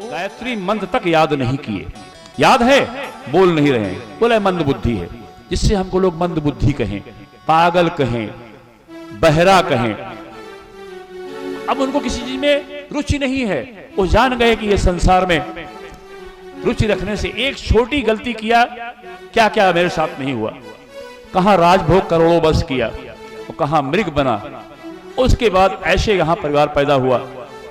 गायत्री मंत्र तक याद नहीं किए। याद है, बोल नहीं रहे हैं। बोले मंद बुद्धि है, जिससे हमको लोग मंद बुद्धि कहें, पागल कहें, बहरा कहें। अब उनको किसी चीज में रुचि नहीं है। वो जान गए कि ये संसार में रुचि रखने से एक छोटी गलती किया, क्या क्या मेरे साथ नहीं हुआ। कहां राजभोग करोड़ों बस किया और कहां मृग बना। उसके बाद ऐसे यहां परिवार पैदा हुआ।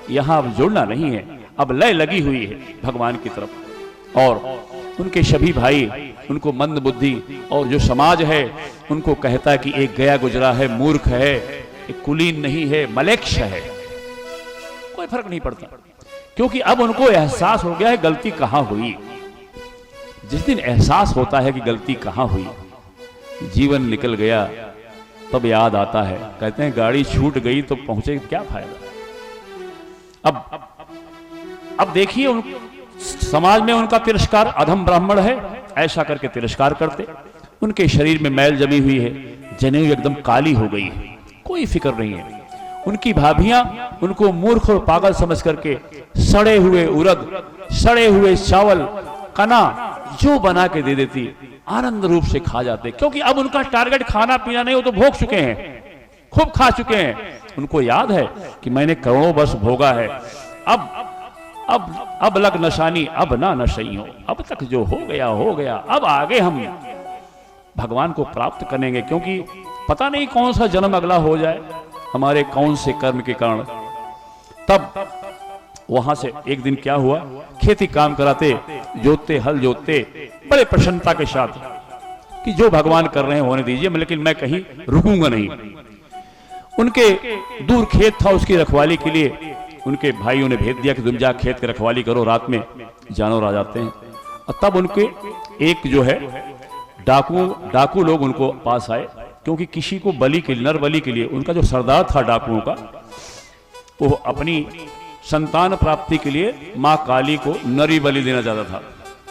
यहां अब जुड़ना नहीं है, अब लय लगी हुई है भगवान की तरफ। और उनके सभी भाई उनको मंद बुद्धि, और जो समाज है उनको कहता है कि एक गया गुजरा है, मूर्ख है, एक कुलीन नहीं है, मलेक्ष है। कोई फर्क नहीं पड़ता, क्योंकि अब उनको एहसास हो गया है गलती कहां हुई। जिस दिन एहसास होता है कि गलती कहां हुई, जीवन निकल गया, तब याद आता है। कहते हैं गाड़ी छूट गई तो पहुंचे क्या फायदा। अब देखिए, समाज में उनका तिरस्कार, अधम ब्राह्मण है ऐसा करके तिरस्कार करते। उनके शरीर में मैल जमी हुई है, जनेऊ एकदम काली हो गई है, कोई फिक्र नहीं है। उनकी भाभियां उनको मूर्ख और पागल समझ करके सड़े हुए उड़द, सड़े हुए चावल, कना जो बना के दे देती, आनंद रूप से खा जाते। क्योंकि अब उनका टारगेट खाना पीना नहीं, वो तो भोग चुके हैं, खूब खा चुके हैं। उनको याद है कि मैंने करोड़ों वर्ष भोगा है, अब लग नशानी, अब ना नशई हो, अब तक जो हो गया हो गया। अब आगे हम भगवान को प्राप्त करेंगे, क्योंकि पता नहीं कौन सा जन्म अगला हो जाए हमारे कौन से कर्म के कारण। तब वहां से एक दिन क्या हुआ, खेती काम कराते, जोतते, हल जोतते, बड़े प्रसन्नता के साथ कि जो भगवान कर रहे हैं होने दीजिए, लेकिन मैं कहीं रुकूंगा नहीं। उनके दूर खेत था, उसकी रखवाली के लिए उनके भाइयों ने भेज दिया कि तुम जा खेत की रखवाली करो, रात में जानवर आ जाते हैं। और तब उनके एक जो है डाकू लोग उनको पास आए, क्योंकि किसी को बलि के लिए, नर बलि के लिए, उनका जो सरदार था डाकुओं का, वो अपनी संतान प्राप्ति के लिए मां काली को नरी बलि देना चाहता था।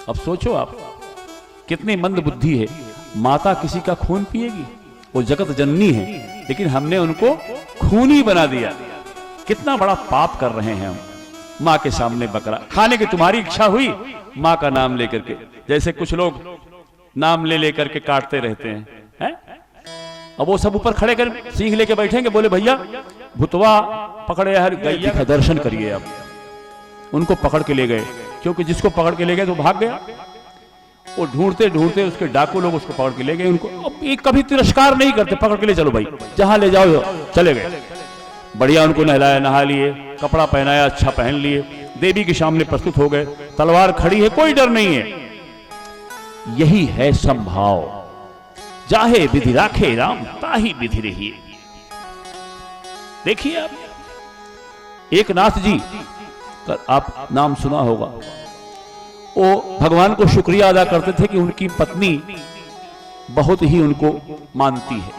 अब सोचो आप, कितनी मंद बुद्धि है। माता किसी का खून पिएगी, वो जगत जननी है, लेकिन हमने उनको खूनी बना दिया। कितना बड़ा पाप कर रहे हैं हम। मां के सामने बकरा खाने की तुम्हारी इच्छा हुई, मां का नाम लेकर के, जैसे कुछ लोग नाम ले लेकर के काटते रहते हैं। अब वो सब ऊपर खड़े कर सींग लेके बैठेंगे, बोले भैया भुतवा पकड़े हर गैया का दर्शन करिए। अब उनको पकड़ के ले गए, क्योंकि जिसको पकड़ के ले गए तो भाग गया। वो ढूंढते ढूंढते उसके डाकू लोग उसको पकड़ के ले गए। उनको अब एक कभी तिरस्कार नहीं करते, पकड़ के ले चलो भाई, जहां ले जाओ चले गए। बढ़िया उनको नहलाया, नहा लिए, कपड़ा पहनाया, अच्छा पहन लिए, देवी के सामने प्रस्तुत हो गए। तलवार खड़ी है, कोई डर नहीं है। यही है संभाव, चाहे विधि राखे राम ताही विधि रहिए। देखिए आप, एक नाथ जी का आप नाम सुना होगा। वो भगवान को शुक्रिया अदा करते थे कि उनकी पत्नी बहुत ही उनको मानती है।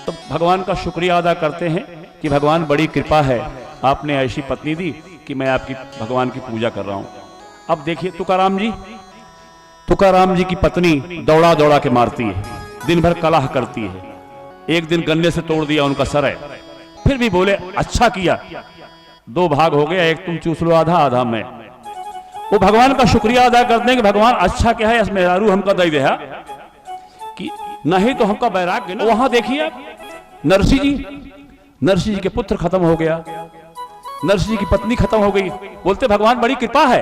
तो भगवान का शुक्रिया अदा करते हैं कि भगवान बड़ी कृपा है, आपने ऐसी पत्नी दी कि मैं आपकी भगवान की पूजा कर रहा हूं। अब देखिए तुकाराम जी की पत्नी दौड़ा दौड़ा के मारती है, दिन भर कलह करती है। एक दिन गन्ने से तोड़ दिया उनका सर है, फिर भी बोले अच्छा किया, 2 भाग हो गया, एक तुम चूस लो आधा, आधा मैं। वो भगवान का शुक्रिया अदा करते हैं कि भगवान अच्छा क्या है, मेहरारू हमका दे दे कि नहीं तो हमका बैराग्य ना। वहां देखिए नरसिंह जी के पुत्र खत्म हो गया, नरसिंह जी की पत्नी खत्म हो गई। बोलते भगवान बड़ी कृपा है,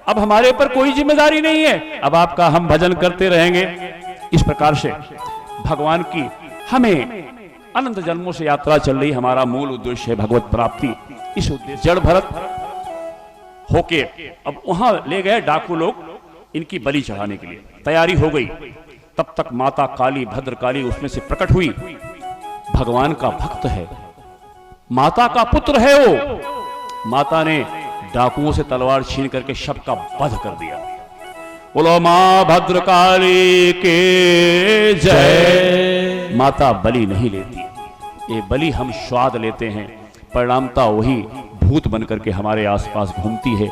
अब हमारे ऊपर कोई जिम्मेदारी नहीं है, अब आपका हम भजन करते रहेंगे। इस प्रकार से भगवान की हमें अनंत जन्मों से यात्रा चल रही, हमारा मूल उद्देश्य है भगवत प्राप्ति। इस उद्देश्य जड़ भरत होके अब वहां ले गए डाकू लोग इनकी बलि चढ़ाने के लिए। तैयारी हो गई, तब तक माता काली, भद्रकाली उसमें से प्रकट हुई। भगवान का भक्त है, माता का पुत्र है वो। माता ने डाकुओं से तलवार छीन करके सबका वध कर दिया। बोलो मां भद्रकाली के जय। माता बलि नहीं लेती, ये बलि हम स्वाद लेते हैं। परिणामता वही भूत बनकर के हमारे आसपास घूमती है,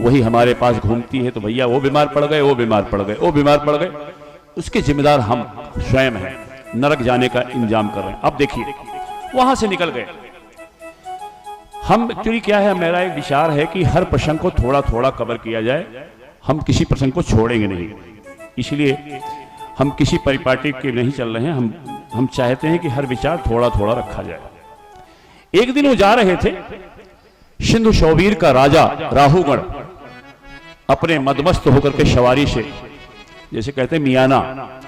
वही हमारे पास घूमती है। तो भैया वो बीमार पड़ गए, वो बीमार पड़ गए, वो बीमार पड़ गए, उसके जिम्मेदार हम स्वयं हैं। नरक जाने का इंतजाम कर रहे हैं। अब देखिए वहां से निकल गए, हम एक्चुअली क्या है, मेरा एक विचार है कि हर प्रसंग को थोड़ा थोड़ा कवर किया जाए, हम किसी प्रसंग को छोड़ेंगे नहीं। इसलिए हम किसी परिपाटी के नहीं चल रहे हैं, हम चाहते हैं कि हर विचार थोड़ा थोड़ा रखा जाए। एक दिन वो जा रहे थे, सिंधु शौवीर का राजा राहुगण अपने मदमस्त होकर के सवारी से, जैसे कहते हैं मियाना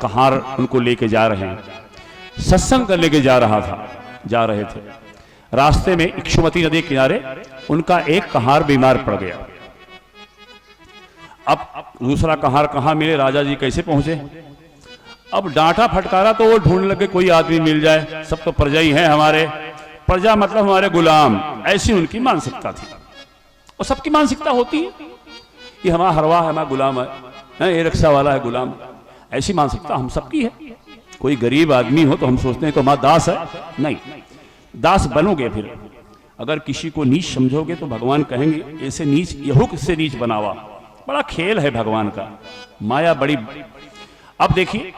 कहार उनको लेके जा रहे हैं, सत्संग करने के जा रहे थे। रास्ते में इक्षुमती नदी के किनारे उनका एक कहार बीमार पड़ गया। अब दूसरा कहार कहां मिले, राजा जी कैसे पहुंचे? अब डांटा फटकारा तो वो ढूंढने लगे कोई आदमी मिल जाए, सब तो प्रजा ही है हमारे, प्रजा मतलब हमारे गुलाम, ऐसी उनकी मानसिकता थी। और सबकी मानसिकता होती है, ये हमारा हरवा है, हमारा गुलाम है, ये रिक्शा वाला है गुलाम, ऐसी मानसिकता हम सबकी है। कोई गरीब आदमी हो तो हम सोचते हैं तो हमारा दास है, नहीं, दास बनोगे फिर। अगर किसी को नीच समझोगे तो भगवान कहेंगे ऐसे नीच, यहो किससे नीच बनावा। बड़ा खेल है भगवान का, माया बड़ी। अब देखिए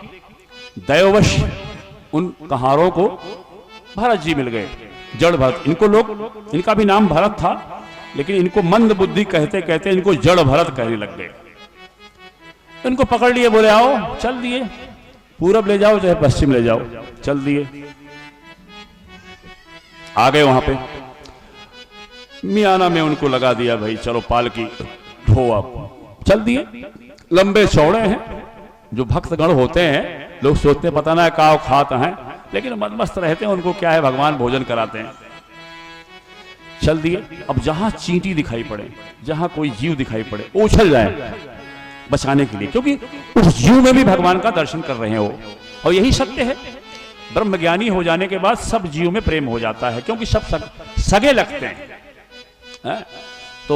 दैववश उन कहारों को भरत जी मिल गए, जड़ भरत। इनको लोग, इनका भी नाम भरत था, लेकिन इनको मंद बुद्धि कहते कहते इनको जड़ भरत कहने लग गए। इनको पकड़ लिए, बोले आओ, चल दिए, पूरब ले जाओ चाहे पश्चिम ले जाओ, चल दिए। आ गए वहां पे मियाना में, उनको लगा दिया, भाई चलो पालकी ढो आप, चल दिए। लंबे चौड़े हैं, जो भक्तगण होते हैं लोग सोचते हैं पता ना काव खात हैं, लेकिन मदमस्त रहते हैं, उनको क्या है भगवान भोजन कराते हैं। चल दिए। अब जहां चींटी दिखाई पड़े, जहां कोई जीव दिखाई पड़े, उछल जाए बचाने के लिए, क्योंकि उस जीव में भी भगवान का दर्शन कर रहे हैं वो। और यही सत्य है, ब्रह्मज्ञानी हो जाने के बाद सब जीव में प्रेम हो जाता है, क्योंकि सब सगे लगते हैं। तो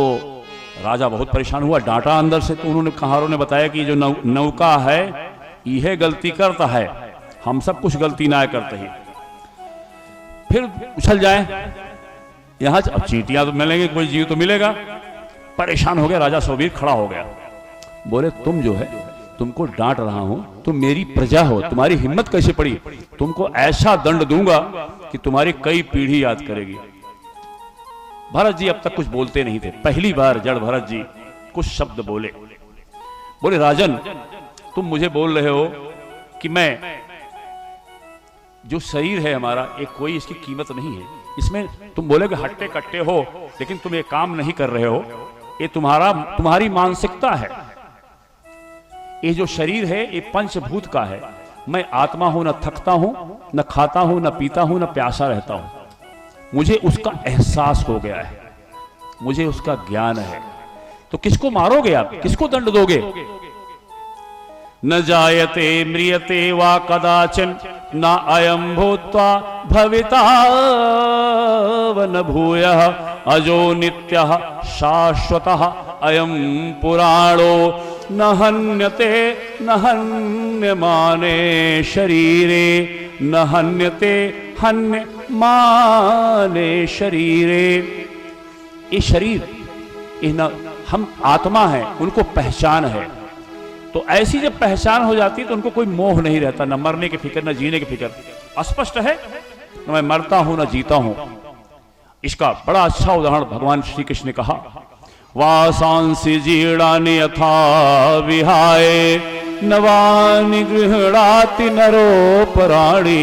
राजा बहुत परेशान हुआ, डांटा अंदर से। तो उन्होंने कहारों ने बताया कि जो नौका है यह गलती करता है, हम सब कुछ गलती ना करते ही, फिर उछल जाए यहां। अब चींटियां तो मिलेंगे, कोई जीव तो मिलेगा। परेशान हो गया राजा शौवीर, खड़ा हो गया, बोले तुम जो है, तुमको डांट रहा हूं, तुम मेरी प्रजा हो, तुम्हारी हिम्मत कैसे पड़ी? तुमको ऐसा दंड दूंगा कि तुम्हारी कई पीढ़ी याद करेगी। भरत जी अब तक कुछ बोलते नहीं थे, पहली बार जड़ भरत जी कुछ शब्द बोले। बोले राजन, तुम मुझे बोल रहे हो कि मैं, जो शरीर है हमारा, एक कोई इसकी कीमत नहीं है, इसमें तुम बोले कि हट्टे कट्टे हो, लेकिन तुम ये काम नहीं कर रहे हो, ये तुम्हारी मानसिकता है। ये जो शरीर है ये पंचभूत का है। मैं आत्मा हूं, न थकता हूं, न खाता हूं, न पीता हूं, न प्यासा रहता हूं। मुझे उसका एहसास हो गया है, मुझे उसका ज्ञान है। तो किसको मारोगे आप, किसको दंड दोगे? न जायते म्रियते वा कदाचन, न अयं भूत्वा भविता वन भूयः, अजो नित्यः शाश्वतः अयं पुराणो, न हन्यते न हन्यमाने शरीरे, न हन्यते हन्यमाने शरीरे। ये शरीर, ये न, हम आत्मा है, उनको पहचान है। तो ऐसी जब पहचान हो जाती है तो उनको कोई मोह नहीं रहता, न मरने की फिक्र, न जीने की फिक्र। स्पष्ट है, न मैं मरता हूं न जीता हूं। इसका बड़ा अच्छा उदाहरण भगवान श्री कृष्ण ने कहा, वासांसि जीर्णानि यथा विहाय, नवानि गृह्णाति नरोपराणि,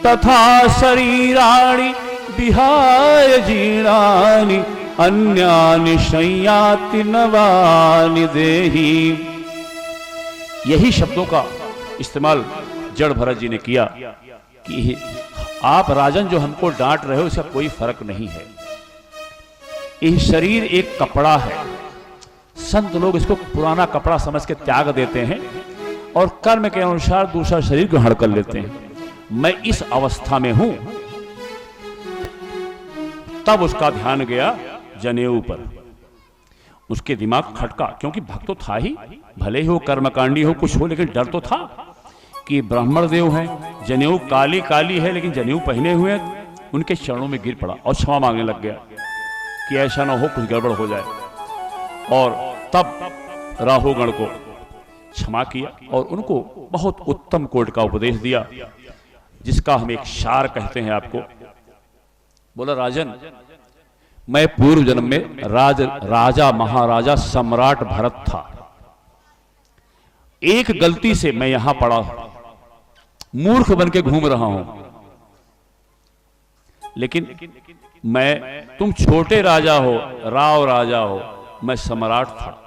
तथा शरीराणि विहाय जीर्णानि, अन्यानि संयाति नवानि देहि। यही शब्दों का इस्तेमाल जड़ भरत जी ने किया कि आप राजन जो हमको डांट रहे हो, इसका कोई फर्क नहीं है। यह शरीर एक कपड़ा है, संत लोग इसको पुराना कपड़ा समझ के त्याग देते हैं और कर्म के अनुसार दूसरा शरीर ग्रहण कर लेते हैं। मैं इस अवस्था में हूं। तब उसका ध्यान गया जनेऊ पर, उसके दिमाग खटका, क्योंकि भक्त तो था ही, भले ही हो कर्मकांडी हो कुछ हो, लेकिन डर तो था कि ब्राह्मण देव हैं, जनेऊ काली काली है लेकिन जनेऊ पहने हुए, उनके चरणों में गिर पड़ा और क्षमा मांगने लग गया कि ऐसा ना हो कुछ गड़बड़ हो जाए। और तब राहुगण को क्षमा किया और उनको बहुत उत्तम कोट का उपदेश दिया, जिसका हम एक सार कहते हैं आपको। बोला राजन, मैं पूर्व जन्म में राजा महाराजा सम्राट भरत था। एक गलती से मैं यहां पड़ा, मूर्ख बन के घूम रहा हूं। लेकिन तुम छोटे राजा हो, राव राजा हो, मैं सम्राट था,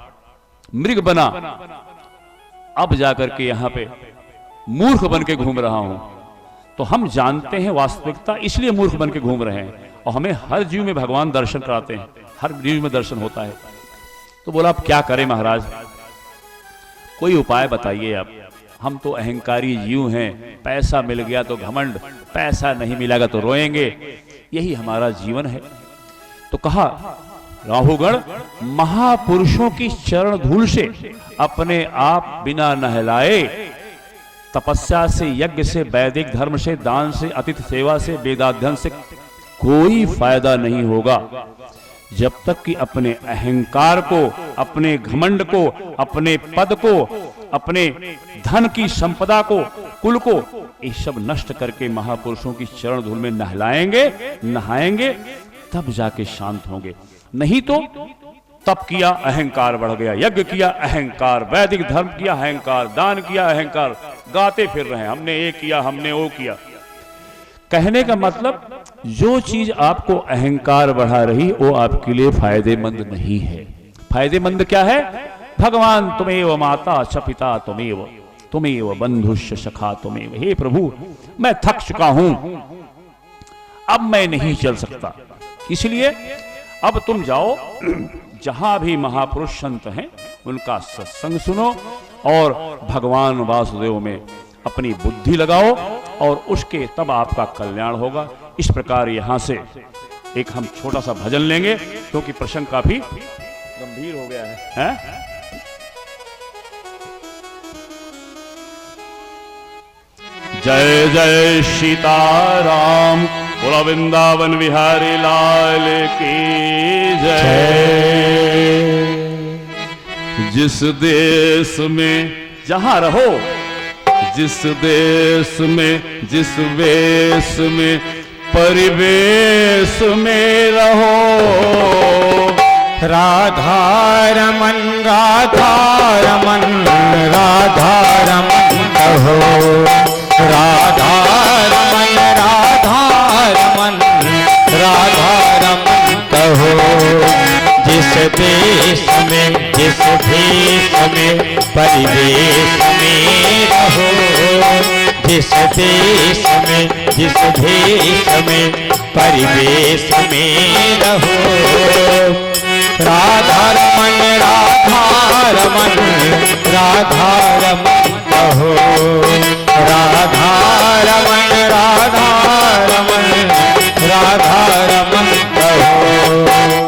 मृग बना, अब जाकर के यहां पे मूर्ख बन के घूम रहा हूं। तो हम जानते हैं वास्तविकता, इसलिए मूर्ख बन के घूम रहे हैं। और हमें हर जीव में भगवान दर्शन कराते हैं, हर जीव में दर्शन होता है। तो बोला अब क्या करें महाराज, कोई उपाय बताइए आप। हम तो अहंकारी जीव हैं, पैसा मिल गया तो घमंड, पैसा नहीं मिलेगा तो रोएंगे, यही हमारा जीवन है। तो कहा राहुगण, महापुरुषों की चरण धूल से अपने आप बिना नहलाए, तपस्या से, यज्ञ से, वैदिक धर्म से, दान से, अतिथि सेवा से, वेदाध्ययन से कोई फायदा नहीं होगा, जब तक कि अपने अहंकार को, अपने घमंड को, अपने पद को, अपने धन की संपदा को, कुल को, ये सब नष्ट करके महापुरुषों की चरण धूल में नहलाएंगे, नहाएंगे, तब जाके शांत होंगे। नहीं तो तप किया अहंकार बढ़ गया, यज्ञ किया अहंकार, वैदिक धर्म किया अहंकार, दान किया अहंकार, गाते फिर रहे हमने ये किया, हमने वो किया। कहने का मतलब जो चीज आपको अहंकार बढ़ा रही वो आपके लिए फायदेमंद नहीं है। फायदेमंद क्या है? भगवान तुमेव माता च पिता तुमेव, तुमेव बंधुश्च सखा तुमेव। हे प्रभु, मैं थक चुका हूं, अब मैं नहीं चल सकता, इसलिए अब तुम जाओ, जहां भी महापुरुष संत हैं उनका सत्संग सुनो और भगवान वासुदेव में अपनी बुद्धि लगाओ, और उसके तब आपका कल्याण होगा। इस प्रकार यहां से एक हम छोटा सा भजन लेंगे, क्योंकि प्रसंग काफी गंभीर हो गया है? जय जय सीताराम, बोला वृंदावन बिहारी लाल की जय। जिस देश में जहां रहो, जिस देश में, जिस वेश में, परिवेश में रहो, राधा रमन, राधा रमन, राधा रमन कहो, राधा रमन, राधा रमन, राधा रमन कहो। जिस देश में, जिस भेष में, परिवेश में रहो, जिस देश में, जिस भेष में, परिवेश में रहो, राधा रमन, राधा रमन, राधा रमन कहो, राधा रमन, राधा रमन, राधा रमन कहो।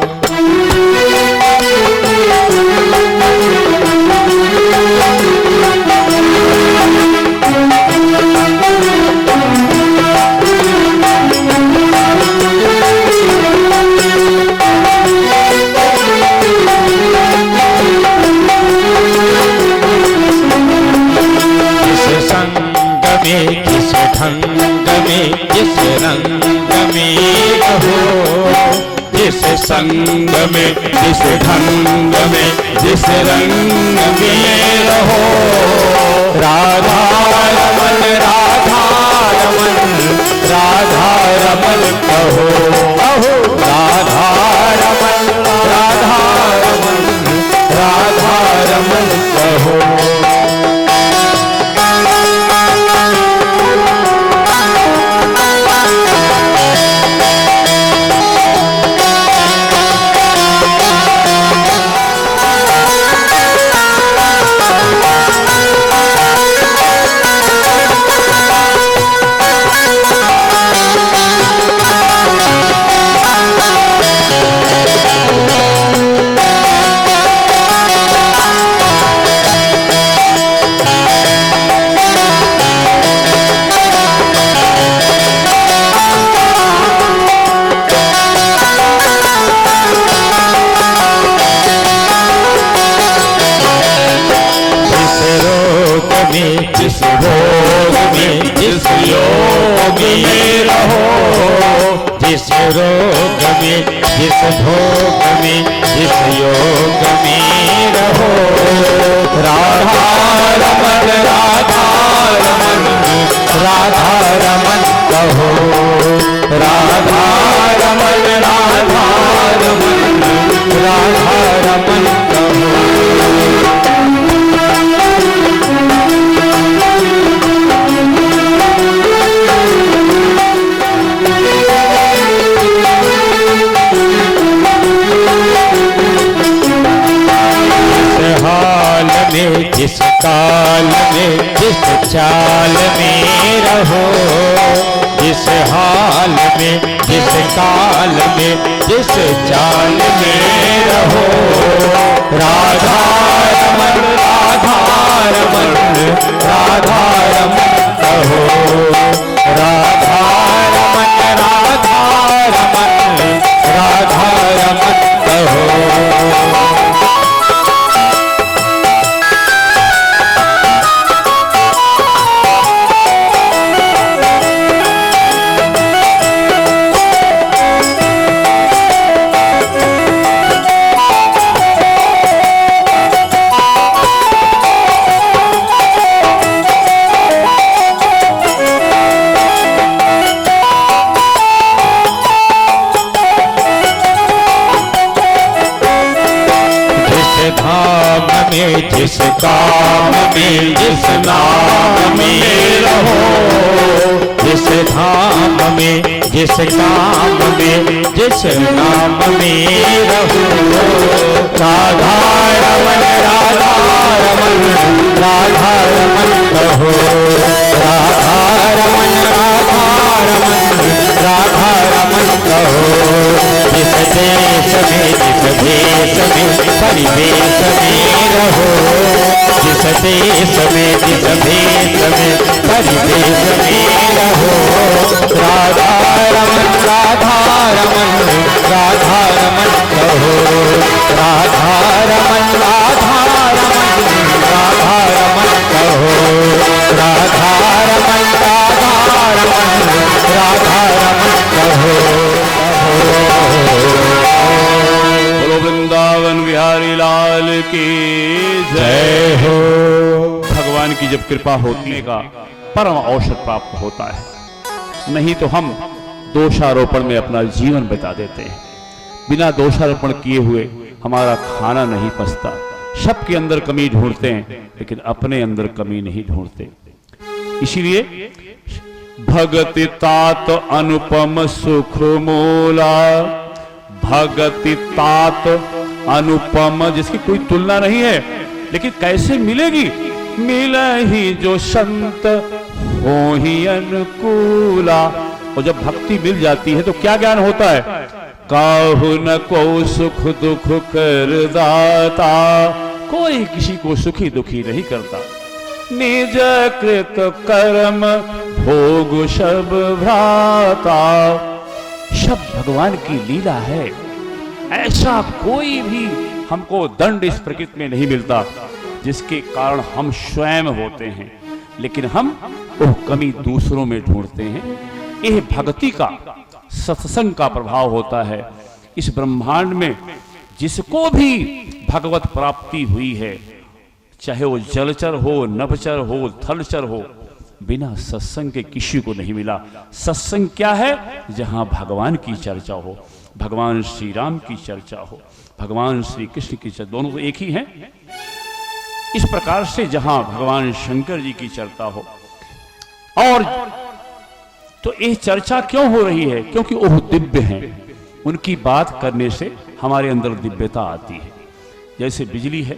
जिस ढंग में, जिस रंग में रहो, जिस संग में, जिस ढंग में, जिस रंग में रहो, राधा रमन, राधा रमन, राधा रमन कहो, राधा रमन, राधा रमन, राधा रमन कहो। जिस भोग में, जिस योग में रहो, जिस रोग में, जिस भोग में जिस योग में रहो। राधा रमन राधा रमन राधा रमन कहो। राधा रमन राधा रमन राधा रमन कहो। जिस काल में जिस चाल में रहो। जिस हाल में जिस काल में जिस चाल में रहो। राधा रमन राधा रमन राधा रमन कहो। राधा रमन राधा रमन राधा रमन कहो। जिस काम में जिस नाम में रहो। जिस धाम में जिस काम में जिस नाम में रहो। राधा रमन राधा रमन राधा रमन कहो। राधा रमन राधा रमन राधा रमन कहो। जिस देश में जिस भेष में परिवेश में रहो। जिस देश में जिस भेष में परिवेश में रहो। राधा रमन राधा रमन राधा रमन कहो। राधा रमन राधा रमन राधा रमन कहो। राधा रमन राधा रमन राधा रमन कहो। बोलो वृंदावन बिहारी लाल की जय हो। भगवान की जब कृपा होने का परम अवसर प्राप्त होता है, नहीं तो हम दोषारोपण में अपना जीवन बिता देते हैं। बिना दोषारोपण किए हुए हमारा खाना नहीं पचता। सबके अंदर कमी ढूंढते हैं लेकिन अपने अंदर कमी नहीं ढूंढते। इसीलिए भगति तात अनुपम सुख मूला। भगति तात अनुपम, जिसकी कोई तुलना नहीं है। लेकिन कैसे मिलेगी? मिले ही जो संत हो ही अनुकूला। और जब भक्ति मिल जाती है तो क्या ज्ञान होता है? काहु न को सुख दुख कर दाता। कोई किसी को सुखी दुखी नहीं करता। निज कृत कर्म भोग सब भ्राता। सब भगवान की लीला है। ऐसा कोई भी हमको दंड इस प्रकृति में नहीं मिलता जिसके कारण हम स्वयं होते हैं, लेकिन हम वो कमी दूसरों में ढूंढते हैं। यह भक्ति का, सत्संग का प्रभाव होता है। इस ब्रह्मांड में जिसको भी भगवत प्राप्ति हुई है, चाहे वो जलचर हो, नभचर हो, थलचर हो, बिना सत्संग के किसी को नहीं मिला। सत्संग क्या है? जहां भगवान की चर्चा हो, भगवान श्री राम की चर्चा हो, भगवान श्री कृष्ण की चर्चा, दोनों तो एक ही हैं। इस प्रकार से जहां भगवान शंकर जी की चर्चा हो, और तो ये चर्चा क्यों हो रही है? क्योंकि वो दिव्य हैं। उनकी बात करने से हमारे अंदर दिव्यता आती है। जैसे बिजली है,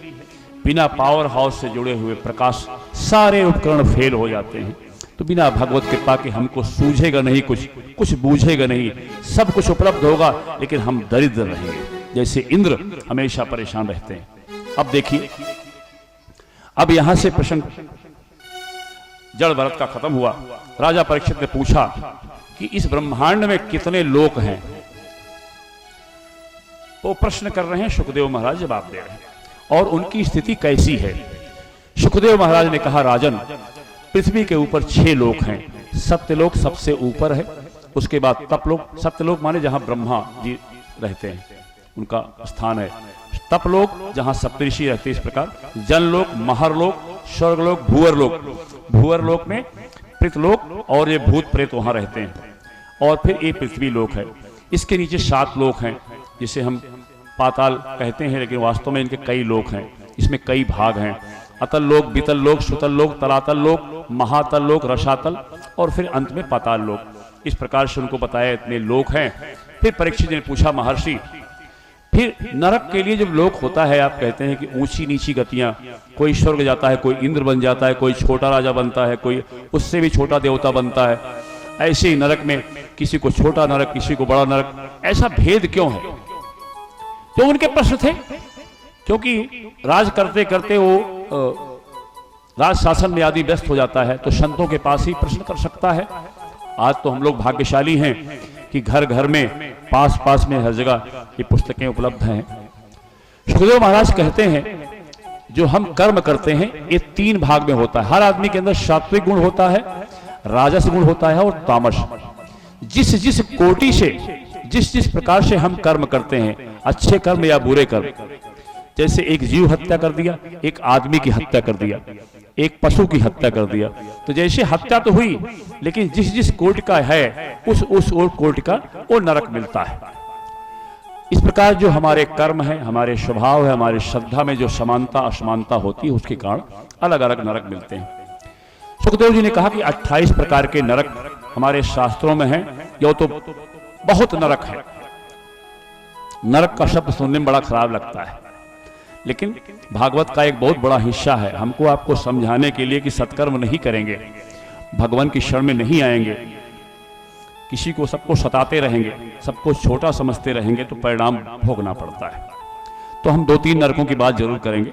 बिना पावर हाउस से जुड़े हुए प्रकाश सारे उपकरण फेल हो जाते हैं। तो बिना भगवत कृपा के हमको सूझेगा नहीं, कुछ बूझेगा नहीं। सब कुछ उपलब्ध होगा लेकिन हम दरिद्र रहेंगे। जैसे इंद्र हमेशा परेशान रहते हैं। अब देखिए, अब यहां से प्रसंग जड़ भरत का खत्म हुआ। राजा परीक्षित ने पूछा कि इस ब्रह्मांड में कितने लोक हैं? वो प्रश्न कर रहे हैं, सुखदेव महाराज जवाब दे रहे हैं। और उनकी स्थिति कैसी है? सुखदेव महाराज ने कहा, राजन, पृथ्वी के ऊपर 6 लोक हैं। सत्यलोक सबसे ऊपर है, उसके बाद तपलोक। सत्यलोक माने जहां ब्रह्मा जी रहते हैं, उनका स्थान है। तपलोक जहां सप्तऋषि रहते हैं, इस प्रकार जनलोक, महरलोक, स्वर्गलोक, भूअरलोक। भूअरलोक में पृथलोक और ये भूत प्रेत वहां रहते हैं, और फिर ये पृथ्वी लोक है। इसके नीचे 7 लोक हैं, जिसे हम पाताल कहते हैं, लेकिन वास्तव में इनके कई लोक हैं, इसमें कई भाग हैं। अतल लोक, बीतल लोक, सुतल लोक, तलातल लोक, महातल लोक, रसातल, और फिर अंत में पाताल लोक। इस प्रकार से उनको बताया इतने लोक हैं। फिर परीक्षित ने पूछा, महर्षि फिर नरक के लिए जब लोक होता है, आप कहते हैं कि ऊंची नीची गतियां, कोई स्वर्ग जाता है, कोई इंद्र बन जाता है, कोई छोटा राजा बनता है, कोई उससे भी छोटा देवता बनता है, ऐसे ही नरक में किसी को छोटा नरक, किसी को बड़ा नरक, ऐसा भेद क्यों है? जो उनके प्रश्न थे, क्योंकि राज करते करते वो राज शासन में आदि व्यस्त हो जाता है, तो संतों के पास ही प्रश्न कर सकता है। आज तो हम लोग भाग्यशाली हैं कि घर घर में, पास पास में, हर जगह ये पुस्तकें उपलब्ध हैं। सुखदेव महाराज कहते हैं, जो हम कर्म करते हैं ये 3 भाग में होता है। हर आदमी के अंदर सात्विक गुण होता है, राजस गुण होता है और तामस। जिस जिस कोटि से, जिस जिस प्रकार से हम कर्म करते हैं, अच्छे कर्म या बुरे कर्म, जैसे एक जीव हत्या कर दिया, एक आदमी की हत्या कर दिया, एक पशु की हत्या कर दिया, तो जैसे हत्या तो हुई, लेकिन जिस जिस कोटि का है उस और कोटि का वो नरक मिलता है। इस प्रकार जो हमारे कर्म है, हमारे स्वभाव है, हमारे श्रद्धा में जो समानता असमानता होती है, उसके कारण अलग अलग नरक मिलते हैं। सुखदेव जी ने कहा कि 28 प्रकार के नरक हमारे शास्त्रों में हैं। यो तो बहुत नरक है। नरक का शब्द सुनने में बड़ा खराब लगता है, लेकिन भागवत का एक बहुत बड़ा हिस्सा है। हमको आपको समझाने के लिए कि सत्कर्म नहीं करेंगे, भगवान की शरण में नहीं आएंगे, किसी को सबको सताते रहेंगे, सबको छोटा समझते रहेंगे, तो परिणाम भोगना पड़ता है। तो हम 2-3 नरकों की बात जरूर करेंगे।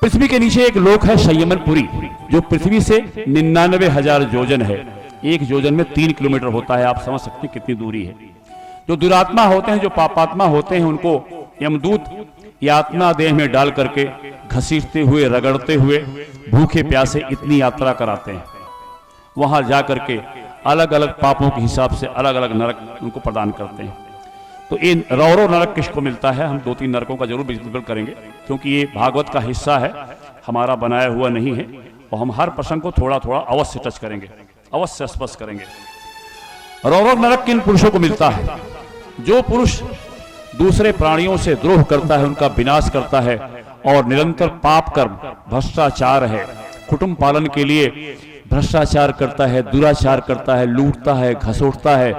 पृथ्वी के नीचे एक लोक है संयमनपुरी, जो पृथ्वी से 99,000 योजन है। एक योजन में 3 किलोमीटर होता है। आप समझ सकते हैं कितनी दूरी है। जो दुरात्मा होते हैं, जो पापात्मा होते हैं, उनको यमदूत यातना देह में डाल करके घसीटते हुए, रगड़ते हुए, भूखे प्यासे इतनी यात्रा कराते हैं। वहां जाकर के अलग अलग पापों के हिसाब से अलग अलग नरक उनको प्रदान करते हैं। तो ये रौरव नरक किसको मिलता है, हम 2-3 नरकों का जरूर विश्लेषण करेंगे, क्योंकि ये भागवत का हिस्सा है, हमारा बनाया हुआ नहीं है, और हम हर प्रसंग को थोड़ा थोड़ा अवश्य टच करेंगे, अवश्य स्पर्श करेंगे। रौरव नरक किन पुरुषों को मिलता है? जो पुरुष दूसरे प्राणियों से द्रोह करता है, उनका विनाश करता है, और निरंतर पाप कर्म, भ्रष्टाचार है, कुटुंब पालन के लिए भ्रष्टाचार करता है, दुराचार करता है, लूटता है, घसोटता है।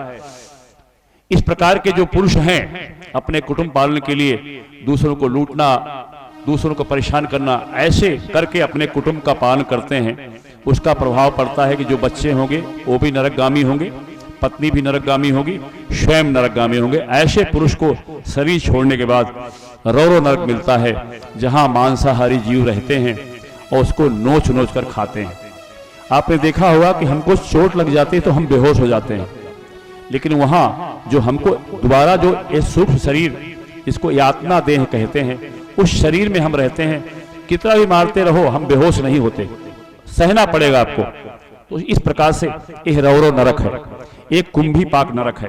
इस प्रकार के जो पुरुष हैं, अपने कुटुंब पालन के लिए दूसरों को लूटना, दूसरों को परेशान करना, ऐसे करके अपने कुटुंब का पालन करते हैं, उसका प्रभाव पड़ता है कि जो बच्चे होंगे वो भी नरकगामी होंगे, पत्नी भी नरकगामी होगी, स्वयं नरकगामी होंगे। ऐसे पुरुष को शरीर छोड़ने के बाद रौरव नरक मिलता है, जहां मांसाहारी जीव रहते हैं और उसको नोच नोच कर खाते हैं। आपने देखा होगा कि हमको चोट लग जाती है तो हम बेहोश हो जाते हैं, लेकिन वहां जो हमको दोबारा जो ये सूक्ष्म शरीर, इसको यातना देह कहते हैं, उस शरीर में हम रहते हैं, कितना भी मारते रहो हम बेहोश नहीं होते, सहना पड़ेगा आपको। तो इस प्रकार से यह रौरव नरक है, एक कुंभी पाक नरक है।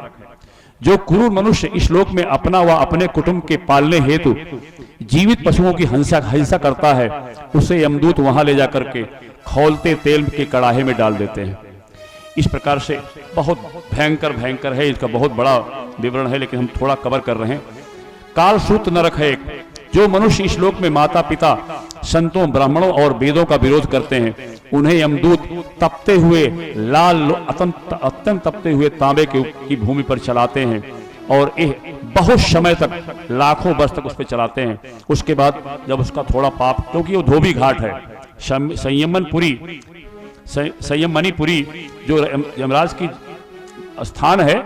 जो क्रूर मनुष्य इस लोक में अपना व अपने कुटुंब के पालने हेतु जीवित पशुओं की हिंसा करता है, उसे यमदूत वहां ले जाकर के खौलते तेल के कड़ाहे में डाल देते हैं। इस प्रकार से बहुत भयंकर भयंकर है, इसका बहुत बड़ा विवरण है, लेकिन हम थोड़ा कवर कर रहे हैं। कालसूत्र नरक है एक। जो मनुष्य इस लोक में माता पिता, संतों, ब्राह्मणों और वेदों का विरोध करते हैं, उन्हें यमदूत तपते हुए लाल अत्यंत तपते हुए तांबे की भूमि पर चलाते हैं, और बहुत समय तक, लाखों वर्ष तक उस पर चलाते हैं। उसके बाद जब उसका थोड़ा पाप, क्योंकि वो धोबी घाट है, संयमनीपुरी जो यमराज की स्थान है,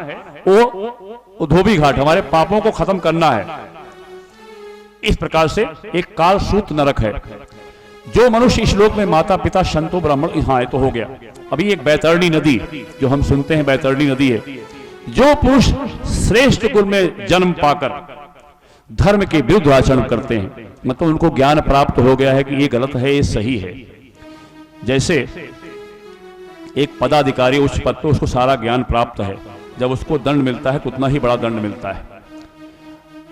वो धोबी घाट, हमारे पापों को खत्म करना है। इस प्रकार से एक कालसूत्र नरक है। जो मनुष्य इस लोक में माता पिता, संतों, ब्राह्मण, हाँ ये तो हो गया। अभी एक बैतरणी नदी जो हम सुनते हैं, बैतरणी नदी है। जो पुरुष श्रेष्ठ कुल में जन्म पाकर धर्म के विरुद्ध आचरण करते हैं, मतलब उनको ज्ञान प्राप्त हो गया है कि ये गलत है, ये सही है। जैसे एक पदाधिकारी उच्च पद पर, उसको सारा ज्ञान प्राप्त है, जब उसको दंड मिलता है तो उतना ही बड़ा दंड मिलता है।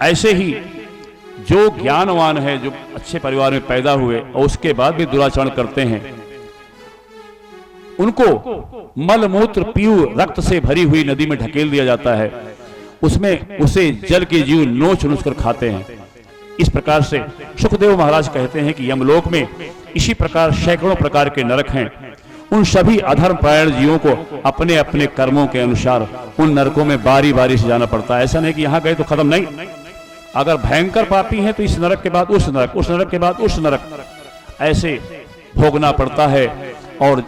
ऐसे ही जो ज्ञानवान है, जो अच्छे परिवार में पैदा हुए और उसके बाद भी दुराचरण करते हैं, उनको मलमूत्र पीऊ रक्त से भरी हुई नदी में ढकेल दिया जाता है, उसमें उसे जल के जीव नोच नोच कर खाते हैं। इस प्रकार से सुखदेव महाराज कहते हैं कि यमलोक में इसी प्रकार सैकड़ों प्रकार के नरक हैं। उन सभी अधर्म परायण जीवों को अपने अपने कर्मों के अनुसार उन नरकों में बारी बारी से जाना पड़ता है। ऐसा नहीं कि यहां गए तो खत्म, नहीं। अगर भयंकर पापी हैं तो इस नरक के बाद उस नरक, उस नरक के बाद उस नरक, ऐसे भोगना पड़ता है। और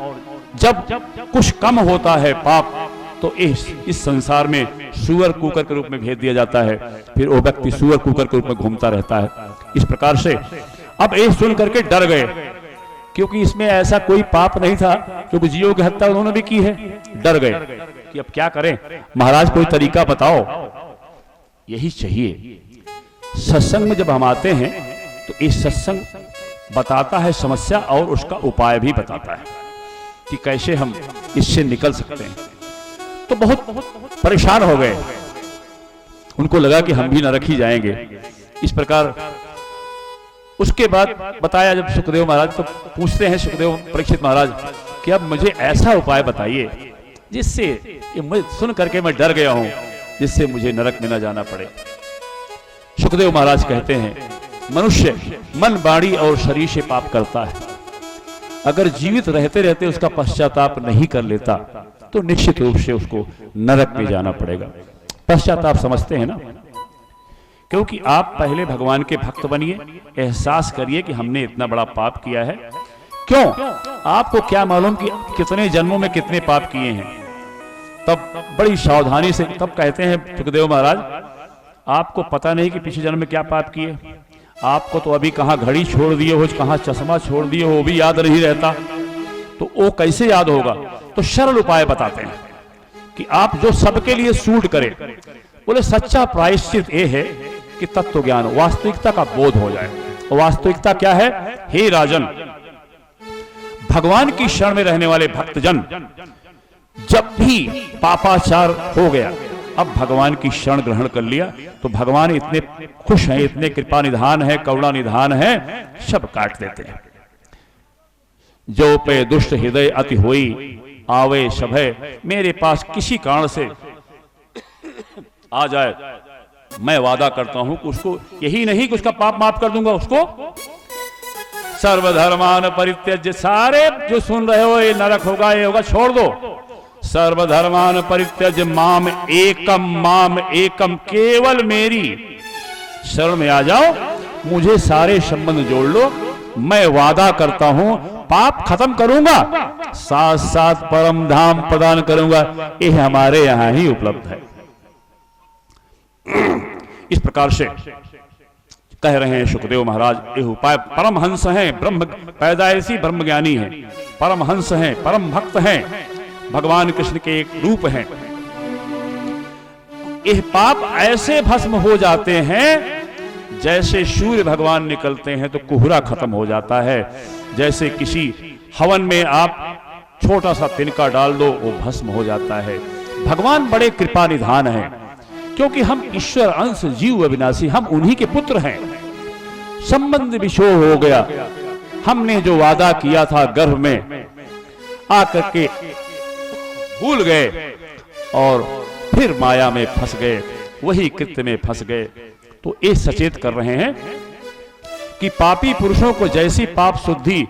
जब कुछ कम होता है पाप, तो इस संसार में सुअर कुकर के रूप में भेज दिया जाता है, फिर वो व्यक्ति सुअर कुकर के रूप में घूमता रहता है। इस प्रकार से अब ये सुन करके डर गए, क्योंकि इसमें ऐसा कोई पाप नहीं था, क्योंकि जीवों की हत्या उन्होंने भी की है। डर गए कि अब क्या करें, महाराज कोई तरीका बताओ। यही चाहिए, सत्संग में जब हम आते हैं तो इस सत्संग बताता है समस्या और उसका उपाय भी बताता है कि कैसे हम इससे निकल सकते हैं। तो बहुत परेशान हो गए, उनको लगा कि हम भी नरक ही जाएंगे। इस प्रकार उसके बाद बताया जब सुखदेव महाराज, तो पूछते हैं सुखदेव परीक्षित महाराज कि अब मुझे ऐसा उपाय बताइए जिससे सुन करके मैं डर गया हूं, जिससे मुझे नरक में न जाना पड़े। सुखदेव महाराज कहते हैं, मनुष्य मन, वाणी और शरीर से पाप करता है। अगर जीवित रहते रहते उसका पश्चाताप नहीं कर लेता तो निश्चित रूप से उसको नरक में जाना पड़ेगा। पश्चाताप समझते हैं ना, क्योंकि आप पहले भगवान के भक्त बनिए, एहसास करिए कि हमने इतना बड़ा पाप किया है। क्यों? आपको क्या मालूम कि कितने जन्मों में कितने पाप किए हैं। तब बड़ी सावधानी से तब कहते हैं सुखदेव महाराज, आपको पता नहीं कि पिछले जन्म में क्या पाप किए। आपको तो अभी कहां घड़ी छोड़ दिए हो, कहां चश्मा छोड़ दिए हो, वो भी याद नहीं रहता, तो वो कैसे याद होगा। तो सरल उपाय बताते हैं कि आप जो सबके लिए सूट करे। बोले सच्चा प्रायश्चित ये है कि तत्व ज्ञान, वास्तविकता का बोध हो जाए। वास्तविकता क्या है? हे राजन, भगवान की शरण में रहने वाले भक्तजन जब भी पापाचार हो गया, अब भगवान की शरण ग्रहण कर लिया, तो भगवान इतने खुश हैं, इतने कृपा निधान है, करुणा निधान है, सब काट देते हैं। जो पे दुष्ट हृदय अति होई आवे सभय, मेरे पास किसी कारण से आ जाए, मैं वादा करता हूं कि उसको, यही नहीं कि उसका पाप माफ कर दूंगा, उसको सर्वधर्मान परित्यज्य, सारे जो सुन रहे हो ये नरक होगा, ये होगा, छोड़ दो। सर्वधर्मान परित्यज्य माम एकम, केवल मेरी शरण में आ जाओ, मुझे सारे संबंध जोड़ लो, मैं वादा करता हूं पाप खत्म करूंगा, साथ साथ परम धाम प्रदान करूंगा। ये हमारे यहां ही उपलब्ध है। इस प्रकार से कह रहे हैं सुखदेव महाराज, ये उपाय परमहंस हैं, ब्रह्म पैदाइशी ब्रह्मज्ञानी हैं, परमहंस हैं, परम भक्त हैं, भगवान कृष्ण के एक रूप हैं। यह पाप ऐसे भस्म हो जाते हैं जैसे सूर्य भगवान निकलते हैं तो कोहरा खत्म हो जाता है। जैसे किसी हवन में आप छोटा सा तिनका डाल दो, वो भस्म हो जाता है। भगवान बड़े कृपा निधान हैं, क्योंकि हम ईश्वर अंश जीव अविनाशी, हम उन्हीं के पुत्र हैं। संबंध विषोह हो गया, हमने जो वादा किया था गर्भ में आकर के भूल गए और फिर माया में फंस गए, वही कृत्य में फंस गए। तो ये सचेत कर रहे हैं कि पापी पुरुषों को जैसी पाप शुद्धि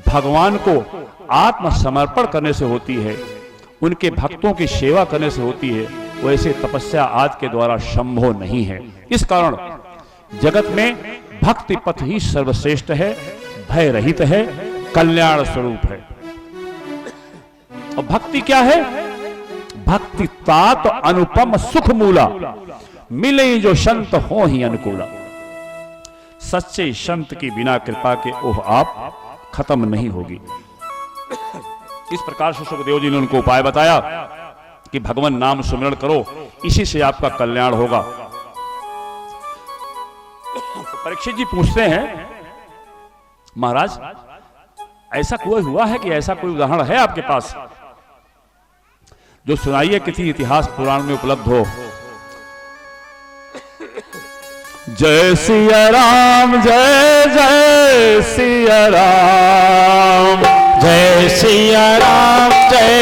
भगवान को आत्मसमर्पण करने से होती है, उनके भक्तों की सेवा करने से होती है, वैसे तपस्या आदि के द्वारा संभव नहीं है। इस कारण जगत में भक्ति पथ ही सर्वश्रेष्ठ है, भय रहित है, कल्याण स्वरूप है। और भक्ति क्या है? भक्ति तात अनुपम सुख मूला, मिले जो संत हो ही अनुकूला। सच्चे संत की बिना कृपा के ओह आप खत्म नहीं होगी। इस प्रकार से सुखदेव जी ने उनको उपाय बताया कि भगवान नाम सुमिरण करो, इसी से आपका कल्याण होगा। तो परीक्षित जी पूछते हैं, महाराज ऐसा कोई हुआ है कि ऐसा कोई उदाहरण है आपके पास जो सुनाइए, किसी इतिहास पुराण में उपलब्ध हो। जय सिया राम, जय जय सिया राम, जय सिया राम, जय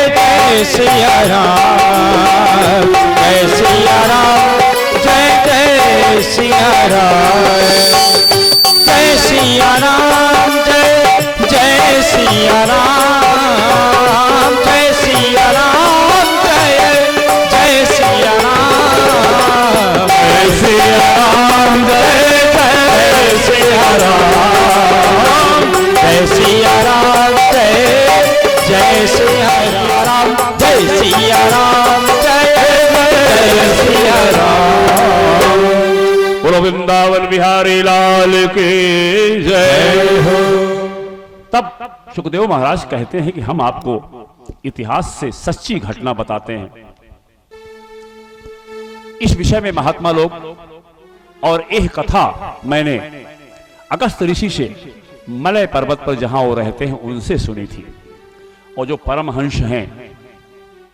जय सिया राम, जय सिया राम, जय जय सिया राम, जय सिया राम, जय जय सिया राम, जय सिया राम, जय जय सिया राम, जय सिया राम, जय जय सिया राम, जय सिया राम, जय सिया राम, जय सिया राम, जय जय सिया राम। बोलो वृंदावन बिहारी लाल की जय हो। तब सुखदेव महाराज कहते हैं कि हम आपको इतिहास से सच्ची घटना बताते हैं। इस विषय में महात्मा लोग और एक कथा मैंने अगस्त ऋषि से मलय पर्वत पर जहां वो रहते हैं उनसे सुनी थी। और जो परमहंस हैं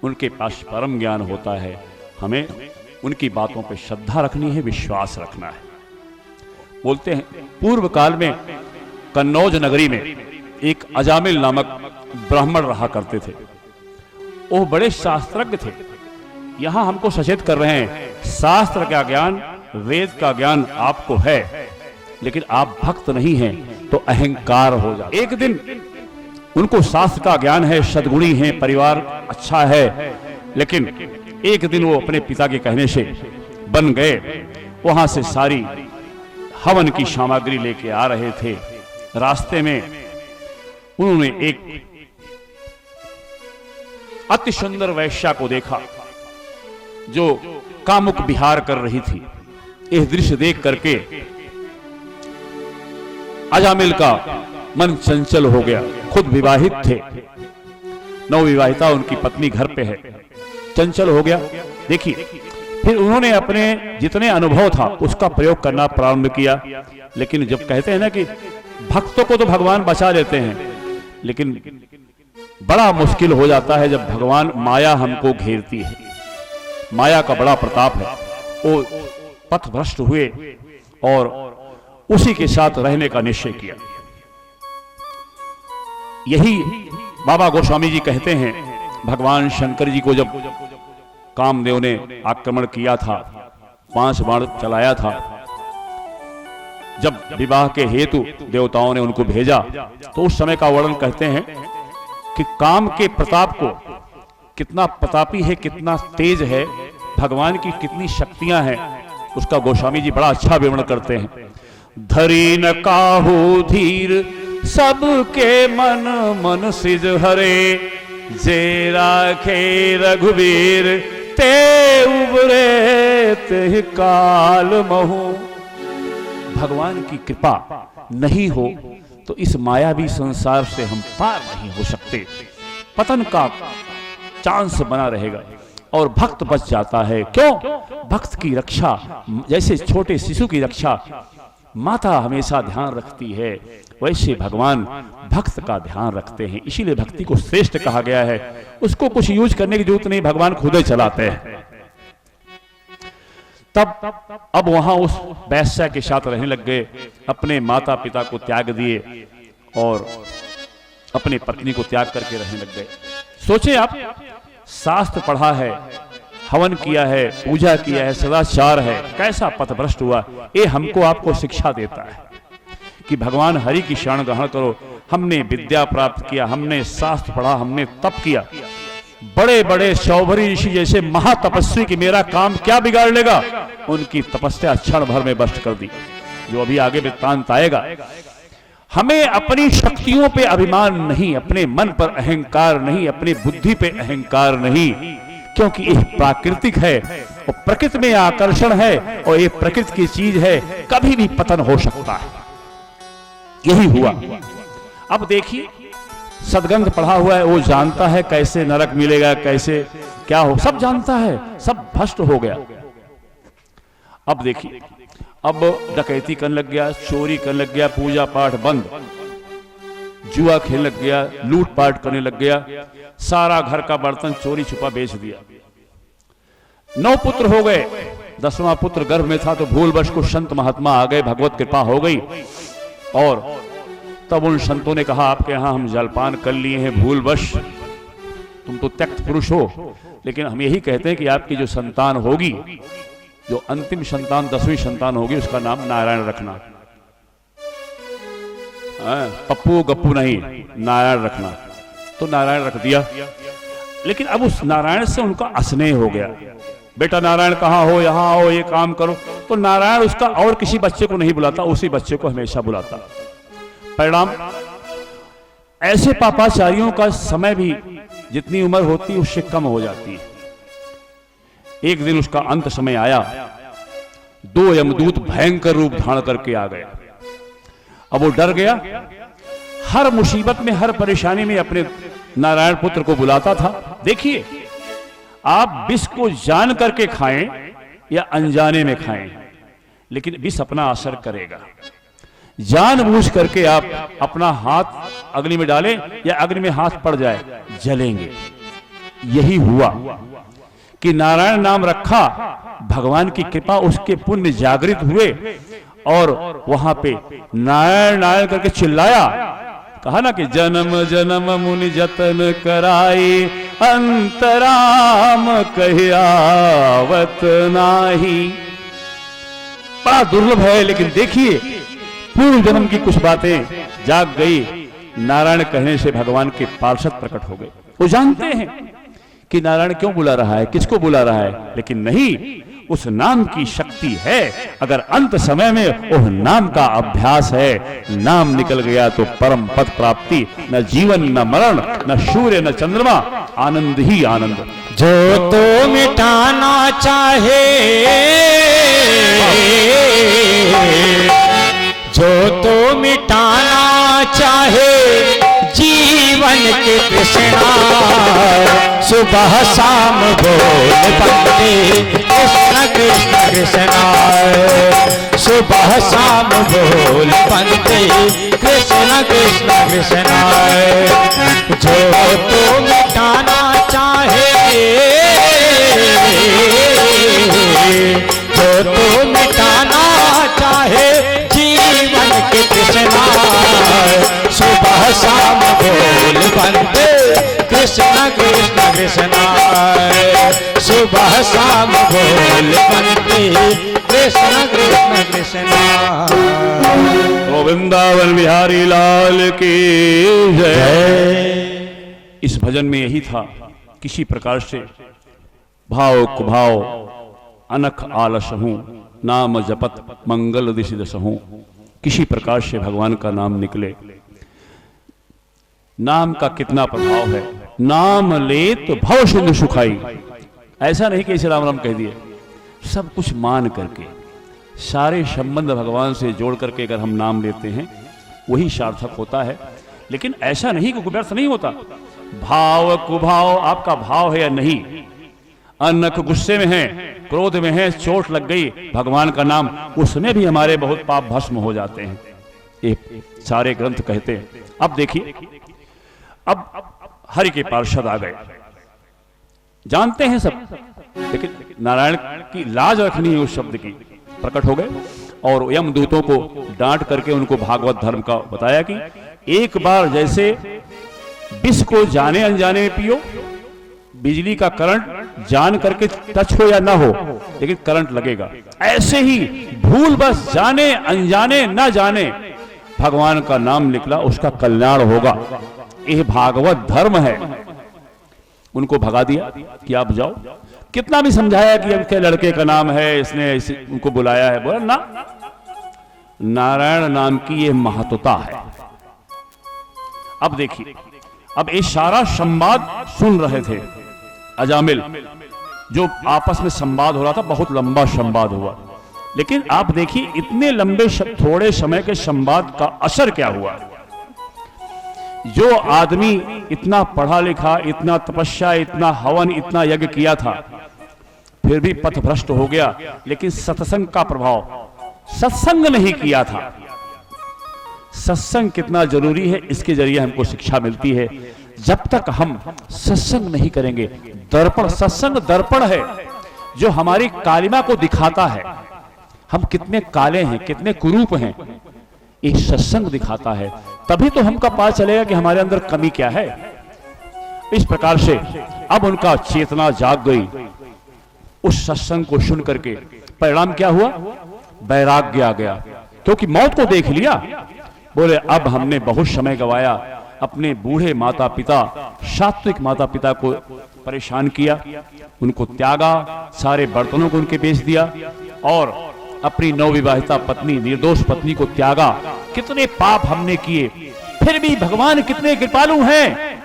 उनके पास परम ज्ञान होता है। हमें उनकी बातों पर श्रद्धा रखनी है, विश्वास रखना है। बोलते हैं पूर्व काल में कन्नौज नगरी में एक अजामिल नामक ब्राह्मण रहा करते थे। वो बड़े शास्त्रज्ञ थे। यहां हमको सचेत कर रहे हैं, शास्त्र का ज्ञान, वेद का ज्ञान आपको है, लेकिन आप भक्त नहीं हैं तो अहंकार हो जाए। एक दिन उनको शास्त्र का ज्ञान है, सद्गुणी है, परिवार अच्छा है, लेकिन एक दिन वो अपने पिता के कहने से बन गए। वहां से सारी हवन की सामग्री लेके आ रहे थे। रास्ते में उन्होंने एक अति सुंदर वैश्या को देखा जो कामुक विहार कर रही थी। यह दृश्य देख करके अजामिल का मन चंचल हो गया। खुद विवाहित थे, नवविवाहिता उनकी पत्नी घर पे है, चंचल हो गया। देखिए, फिर उन्होंने अपने जितने अनुभव था उसका प्रयोग करना प्रारंभ किया। लेकिन जब कहते हैं ना कि भक्तों को तो भगवान बचा लेते हैं, लेकिन बड़ा मुश्किल हो जाता है जब भगवान माया हमको घेरती है। माया का बड़ा प्रताप है। वो पथभ्रष्ट हुए और उसी के साथ रहने का निश्चय किया। यही बाबा गोस्वामी जी कहते हैं, भगवान शंकर जी को जब कामदेव ने आक्रमण किया था, 5 बाण चलाया था, जब विवाह के हेतु देवताओं ने उनको भेजा, तो उस समय का वर्णन कहते हैं कि काम के प्रताप को, कितना प्रतापी है, कितना तेज है, भगवान की कितनी शक्तियां हैं, उसका गोस्वामी जी बड़ा अच्छा विवरण करते हैं। धरी न काहू धीर सबके मन मन सिज हरे, जे राखे रघुवीर ते उबरे ते काल महू। भगवान की कृपा नहीं हो तो इस मायावी संसार से हम पार नहीं हो सकते। पतन का चांस बना रहेगा और भक्त बच जाता है। क्यों? भक्त की रक्षा, जैसे छोटे शिशु की रक्षा माता हमेशा ध्यान रखती है, वैसे भगवान भक्त का ध्यान रखते हैं। इसीलिए भक्ति को श्रेष्ठ कहा गया है। उसको कुछ यूज करने की जरूरत नहीं, भगवान खुद ही चलाते हैं। तब अब वहां उस वैश्या के साथ रहने लग गए, अपने माता पिता को त्याग दिए और अपनी पत्नी को त्याग करके रहने लग गए। सोचे आप, शास्त्र पढ़ा है, हवन किया है, पूजा किया है, सदाचार है, कैसा पथभ्रष्ट हुआ। ये हमको आपको शिक्षा देता है कि भगवान हरि की शरण ग्रहण करो। हमने विद्या प्राप्त किया, हमने शास्त्र पढ़ा, हमने तप किया। बड़े बड़े शौभरी ऋषि जैसे महातपस्वी की मेरा काम क्या बिगाड़ लेगा, उनकी तपस्या क्षण भर में भ्रष्ट कर दी, जो अभी आगे वृत्तांत आएगा। हमें अपनी शक्तियों पे अभिमान नहीं, अपने मन पर अहंकार नहीं, अपनी बुद्धि पे अहंकार नहीं, क्योंकि यह प्राकृतिक है और प्रकृति में आकर्षण है और ये प्रकृति की चीज है, कभी भी पतन हो सकता है। यही हुआ। अब देखिए, सदगंध पढ़ा हुआ है, वो जानता है कैसे नरक मिलेगा, कैसे क्या हो, सब जानता है, सब भ्रष्ट हो गया। अब देखिए, अब डकैती करने लग गया, चोरी करने लग गया, पूजा पाठ बंद, जुआ खेलने लग गया, लूटपाट करने लग गया, सारा घर का बर्तन चोरी छुपा बेच दिया। 9 पुत्र हो गए, 10वां पुत्र गर्भ में था तो भूलवश कुछ संत महात्मा आ गए, भगवत कृपा हो गई। और तब उन संतों ने कहा आपके यहां हम जलपान कर लिए हैं, भूलवश, तुम तो त्यक्त पुरुष हो, लेकिन हम यही कहते हैं कि आपकी जो संतान होगी, जो अंतिम संतान 10वीं संतान होगी, उसका नाम नारायण रखना। पप्पू गप्पू नहीं, नारायण रखना। तो नारायण रख दिया। लेकिन अब उस नारायण से उनका स्नेह हो गया, बेटा नारायण कहाँ हो, यहाँ आओ, ये काम करो। तो नारायण उसका और किसी बच्चे को नहीं बुलाता, उसी बच्चे को हमेशा बुलाता। परिणाम, ऐसे पापाचारियों का समय भी जितनी उम्र होती है उससे कम हो जाती है। एक दिन उसका अंत समय आया, 2 यमदूत भयंकर रूप धारण करके आ गए। अब वो डर गया, हर मुसीबत में, हर परेशानी में अपने नारायण पुत्र को बुलाता था। देखिए, आप विष को जान करके खाएं या अनजाने में खाएं, लेकिन विष अपना असर करेगा। जानबूझ करके आप अपना हाथ अग्नि में डालें या अग्नि में हाथ पड़ जाए, जलेंगे। यही हुआ कि नारायण नाम रखा, भगवान की कृपा, उसके पुण्य जागृत हुए और वहां पे नारायण नारायण करके चिल्लाया। कहा ना कि जन्म जन्म मुनि जतन कराई, अंतराम कहियावत नाही। बड़ा दुर्लभ है, लेकिन देखिए पूर्व जन्म की कुछ बातें जाग गई। नारायण कहने से भगवान के पार्षद प्रकट हो गए। वो जानते हैं कि नारायण क्यों बुला रहा है, किसको बुला रहा है, लेकिन नहीं, उस नाम की शक्ति है। अगर अंत समय में वह नाम का अभ्यास है, नाम निकल गया तो परम पद प्राप्ति, न जीवन न मरण, न सूर्य न चंद्रमा, आनंद ही आनंद। जो तो मिटाना चाहे, जो तो मिटाना चाहे जीवन के कृष्णा, सुबह शाम बोल बंदे कृष्ण कृष्ण कृष्णा, सुबह शाम बोल बंदे कृष्ण कृष्ण कृष्णा। जो तो मिटाना चाहे, जो तो मिटाना चाहे जीवन के कृष्णा, सुबह शाम बोल बंदे कृष्ण कृष्ण कृष्णा, सुबह शाम बोल बंदे कृष्ण कृष्ण कृष्णा। वृंदावन बिहारी लाल की जय। इस भजन में यही था, किसी प्रकार से भाव कुभाव अनख आलस हूं, नाम जपत मंगल दिशि दस हूं। किसी प्रकार से भगवान का नाम निकले। नाम का कितना प्रभाव है, नाम ले तो भव सिंधु सुखाई। ऐसा नहीं कि इसे राम राम कह दिए, सब कुछ मान करके, सारे संबंध भगवान से जोड़ करके अगर हम नाम लेते हैं वही सार्थक होता है। लेकिन ऐसा नहीं कि व्यर्थ नहीं होता। भाव कुभाव, आपका भाव है या नहीं, अनख गुस्से में है, क्रोध में है, चोट लग गई, भगवान का नाम, उसमें भी हमारे बहुत पाप भस्म हो जाते हैं, ये सारे ग्रंथ कहते हैं। अब देखिए, अब हरि के पार्षद आ गए, जानते हैं सब, लेकिन नारायण की लाज रखनी है उस शब्द की, प्रकट हो गए और यमदूतों को डांट करके उनको भागवत धर्म का बताया कि एक बार जैसे विष को जाने अनजाने में पियो, बिजली का करंट जान करके टच हो या ना हो, लेकिन करंट लगेगा, ऐसे ही भूल बस जाने अनजाने ना जाने भगवान का नाम निकला, उसका कल्याण होगा। यह भागवत धर्म है। उनको भगा दिया कि आप जाओ। कितना भी समझाया कि इनके लड़के का नाम है, इसने उनको बुलाया है, बोला ना, नारायण नाम की यह महत्वता है। अब देखिए, अब ये सारा संवाद सुन रहे थे अजामिल, जो आपस में संवाद हो रहा था, बहुत लंबा संवाद हुआ। लेकिन आप देखिए, इतने लंबे थोड़े समय के संवाद का असर क्या हुआ। जो आदमी इतना पढ़ा लिखा, इतना तपस्या, इतना हवन, इतना यज्ञ किया था, फिर भी पथ भ्रष्ट हो गया। लेकिन सत्संग का प्रभाव, सत्संग नहीं किया था। सत्संग कितना जरूरी है, इसके जरिए हमको शिक्षा मिलती है। जब तक हम सत्संग नहीं करेंगे, दर्पण, सत्संग दर्पण है। जो हमारी कालिमा को दिखाता है, हम कितने काले हैं, कितने कुरूप हैं, एक सत्संग दिखाता है। तभी तो हमका पता चलेगा कि हमारे अंदर कमी क्या है। इस प्रकार से अब उनका चेतना जाग गई। उस सत्संग को सुन करके परिणाम क्या हुआ? वैराग्य आ गया, क्योंकि मौत को देख लिया। बोले अब हमने बहुत समय गवाया, अपने बूढ़े माता पिता, सात्विक माता पिता को परेशान किया, उनको त्यागा, सारे बर्तनों को उनके बेच दिया और अपनी नवविवाहिता पत्नी, निर्दोष पत्नी को त्यागा। कितने पाप हमने किए, फिर भी भगवान कितने कृपालु हैं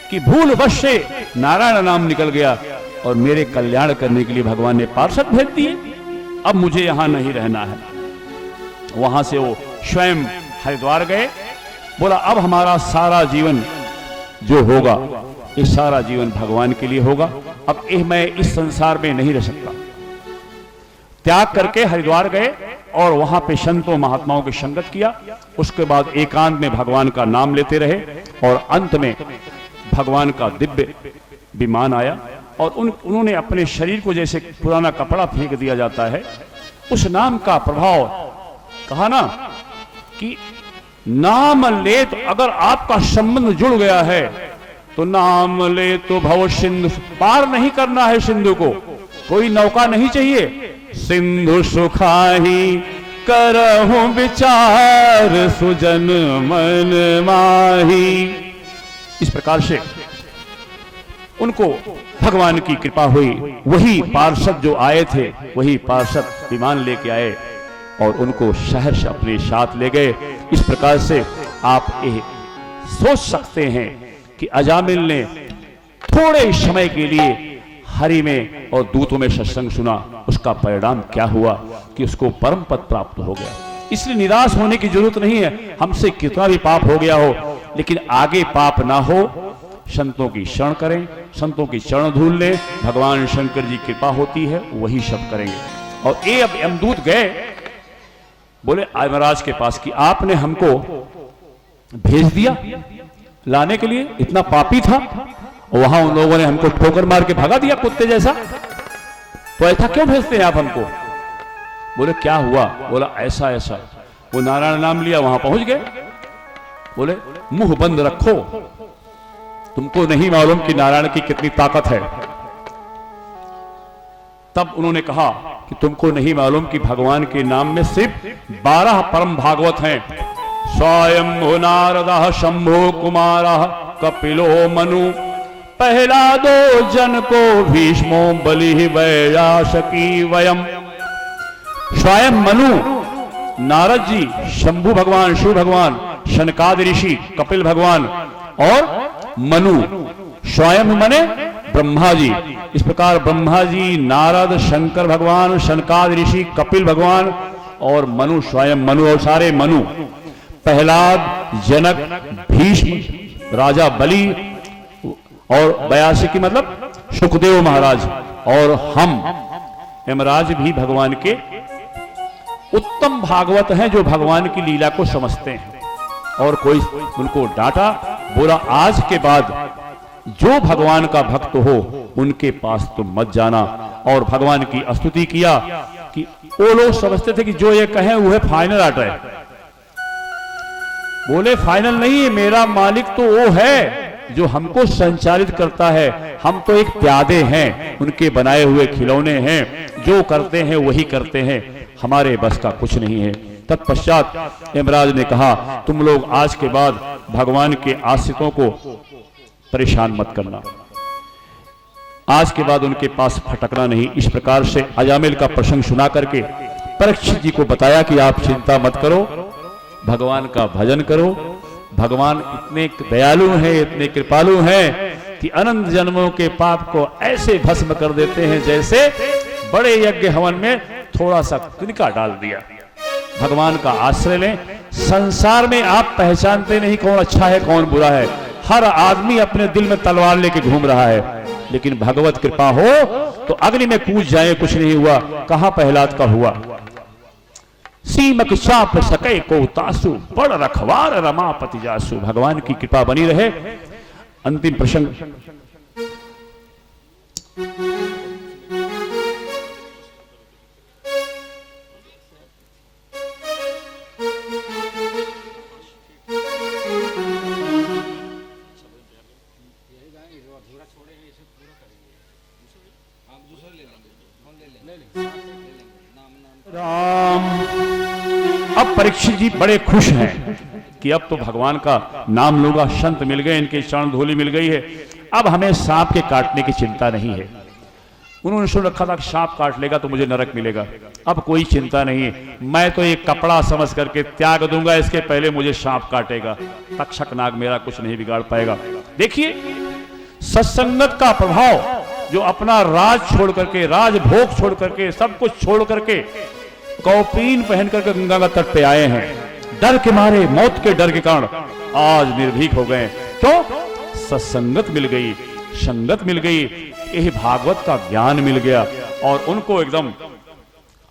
कि भूलवश से नारायण नाम निकल गया और मेरे कल्याण करने के लिए भगवान ने पार्षद भेज दिए। अब मुझे यहां नहीं रहना है। वहां से वो स्वयं हरिद्वार गए। बोला अब हमारा सारा जीवन जो होगा, ये सारा जीवन भगवान के लिए होगा। अब मैं इस संसार में नहीं रह सकता। त्याग करके हरिद्वार गए और वहां पे संतों महात्माओं की संगत किया। उसके बाद एकांत में भगवान का नाम लेते रहे और अंत में भगवान का दिव्य विमान आया और उन्होंने अपने शरीर को जैसे पुराना कपड़ा फेंक दिया जाता है, उस नाम का प्रभाव, कहा ना कि नाम ले तो अगर आपका संबंध जुड़ गया है तो नाम ले तो भव सिंधु, पार नहीं करना है सिंधु को, कोई नौका नहीं चाहिए। सिंधु सुखाही करहु विचार सुजन मन माही। इस प्रकार से उनको भगवान की कृपा हुई। वही पार्षद जो आए थे, वही पार्षद विमान लेके आए और उनको शहर से अपने साथ ले गए। इस प्रकार से आप ये सोच सकते हैं कि अजामिल ने थोड़े समय के लिए हरि में और दूतों में सत्संग सुना, उसका परिणाम क्या हुआ कि उसको परम पद प्राप्त हो गया। इसलिए निराश होने की जरूरत नहीं है। हमसे कितना भी पाप हो गया हो, लेकिन आगे पाप ना हो, संतों की शरण करें, संतों की चरण धूल ले, भगवान शंकर जी कृपा होती है, वही सब करेंगे। और ये अब यमदूत गए, बोले महाराज के पास कि आपने हमको भेज दिया लाने के लिए, इतना पापी था, वहां उन लोगों ने हमको ठोकर मार के भगा दिया कुत्ते जैसा, तो ऐसा क्यों भेजते हैं आप हमको? बोले क्या हुआ? बोला ऐसा ऐसा। वो नारायण नाम लिया, वहां पहुंच गए। बोले मुंह बंद रखो, तुमको नहीं मालूम कि नारायण की कितनी ताकत है। तब उन्होंने कहा कि तुमको नहीं मालूम कि भगवान के नाम में सिर्फ 12 परम भागवत हैं। स्वयं नारद शंभो कुमार कपिलो मनु, पहला 2 जन को भीष्मो बलि वैयासकी वयम। स्वयं मनु, नारद जी, शंभु भगवान, शिव भगवान, शनकादि ऋषि, कपिल भगवान और मनु। स्वयं मने ब्रह्मा जी। इस प्रकार ब्रह्मा जी, नारद, शंकर भगवान, शनकादि ऋषि, कपिल भगवान और मनु, स्वयं मनु और सारे मनु। प्रहलाद, जनक, भीष्म, राजा बलि और वयासी मतलब सुखदेव महाराज और हम यमराज भी भगवान के उत्तम भागवत हैं, जो भगवान की लीला को समझते हैं। और कोई उनको डांटा, बोला आज के बाद जो भगवान का भक्त हो उनके पास तुम मत जाना। और भगवान की स्तुति किया कि वो लोग समझते थे कि जो ये कहें वो है फाइनल आर्डर है। बोले फाइनल नहीं है, मेरा मालिक तो वो है जो हमको संचालित करता है, हम तो एक प्यादे हैं, उनके बनाए हुए खिलौने हैं, जो करते हैं वही करते हैं, हमारे बस का कुछ नहीं है। तत्पश्चात यमराज ने कहा तुम लोग आज के बाद भगवान के आश्रितों को परेशान मत करना, आज के बाद उनके पास फटकना नहीं। इस प्रकार से अजामिल का प्रसंग सुना करके परीक्षित जी को बताया कि आप चिंता मत करो, भगवान का भजन करो, भगवान इतने दयालु हैं, इतने कृपालु हैं कि अनंत जन्मों के पाप को ऐसे भस्म कर देते हैं जैसे बड़े यज्ञ हवन में थोड़ा सा तिनका डाल दिया। भगवान का आश्रय लें। संसार में आप पहचानते नहीं कौन अच्छा है कौन बुरा है, हर आदमी अपने दिल में तलवार लेके घूम रहा है, लेकिन भगवत कृपा हो तो अग्नि में कूद जाए, कुछ नहीं हुआ। कहां प्रहलाद का हुआ? सीमक चाप सके को तासु, बड़ रखवार रमापति जासु। भगवान की कृपा बनी रहे। अंतिम प्रसंग परीक्षित जी बड़े खुश हैं कि अब तो भगवान का नाम लूंगा, संत मिल गए, इनके चरण धूलि मिल गई है, अब हमें सांप के काटने की चिंता नहीं है। उन्होंने सुन रखा था कि सांप काट लेगा तो मुझे नरक मिलेगा, अब कोई चिंता नहीं है, मैं तो एक कपड़ा समझ करके त्याग दूंगा, इसके पहले मुझे सांप काटेगा, तक्षक नाग मेरा कुछ नहीं बिगाड़ पाएगा। देखिए सत्संगत का प्रभाव, जो अपना राज छोड़ करके, राजभोग छोड़ करके, सब कुछ छोड़ करके कौपीन पहन करके गंगा का तट पे आए हैं, डर के मारे, मौत के डर के कारण आज निर्भीक हो गए। क्यों? सत्संगत मिल गई, संगत मिल गई, यह भागवत का ज्ञान मिल गया और उनको एकदम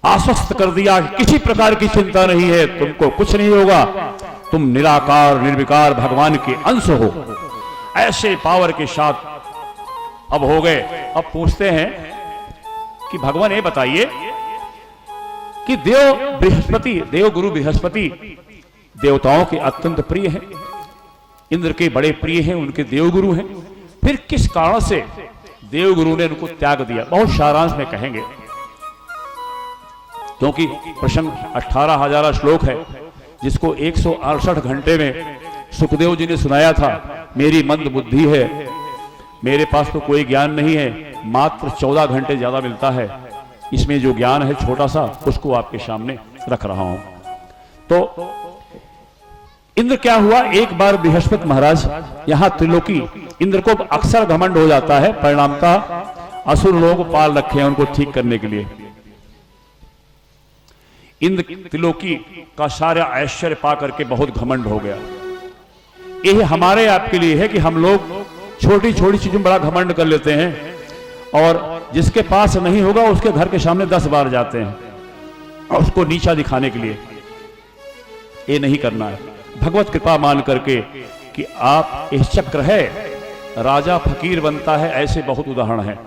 आश्वस्त कर दिया कि किसी प्रकार की चिंता नहीं है, तुमको कुछ नहीं होगा, तुम निराकार निर्विकार भगवान के अंश हो। ऐसे पावर के साथ अब हो गए। अब पूछते हैं कि भगवान ये बताइए कि देव गुरु बृहस्पति देवताओं के अत्यंत प्रिय हैं, इंद्र के बड़े प्रिय हैं, उनके देवगुरु हैं, फिर किस कारण से देवगुरु ने उनको त्याग दिया? बहुत सारांश में कहेंगे, क्योंकि प्रसंग 18,000 श्लोक है, जिसको 168 घंटे में सुखदेव जी ने सुनाया था। मेरी मंद बुद्धि है, मेरे पास तो कोई ज्ञान नहीं है, मात्र 14 घंटे ज्यादा मिलता है, इसमें जो ज्ञान है छोटा सा, उसको आपके सामने रख रहा हूं। तो इंद्र क्या हुआ, एक बार बृहस्पति महाराज यहां त्रिलोकी, इंद्र को अक्सर घमंड हो जाता है, परिणामतः असुर लोगों को पाल रखे हैं उनको ठीक करने के लिए। इंद्र त्रिलोकी का सारा ऐश्वर्य पा करके बहुत घमंड हो गया। यह हमारे आपके लिए है कि हम लोग छोटी छोटी चीजों में बड़ा घमंड कर लेते हैं, और जिसके पास नहीं होगा उसके घर के सामने 10 बार जाते हैं और उसको नीचा दिखाने के लिए। ये नहीं करना है, भगवत कृपा मान करके कि आप इस चक्र है, राजा फकीर बनता है, ऐसे बहुत उदाहरण हैं।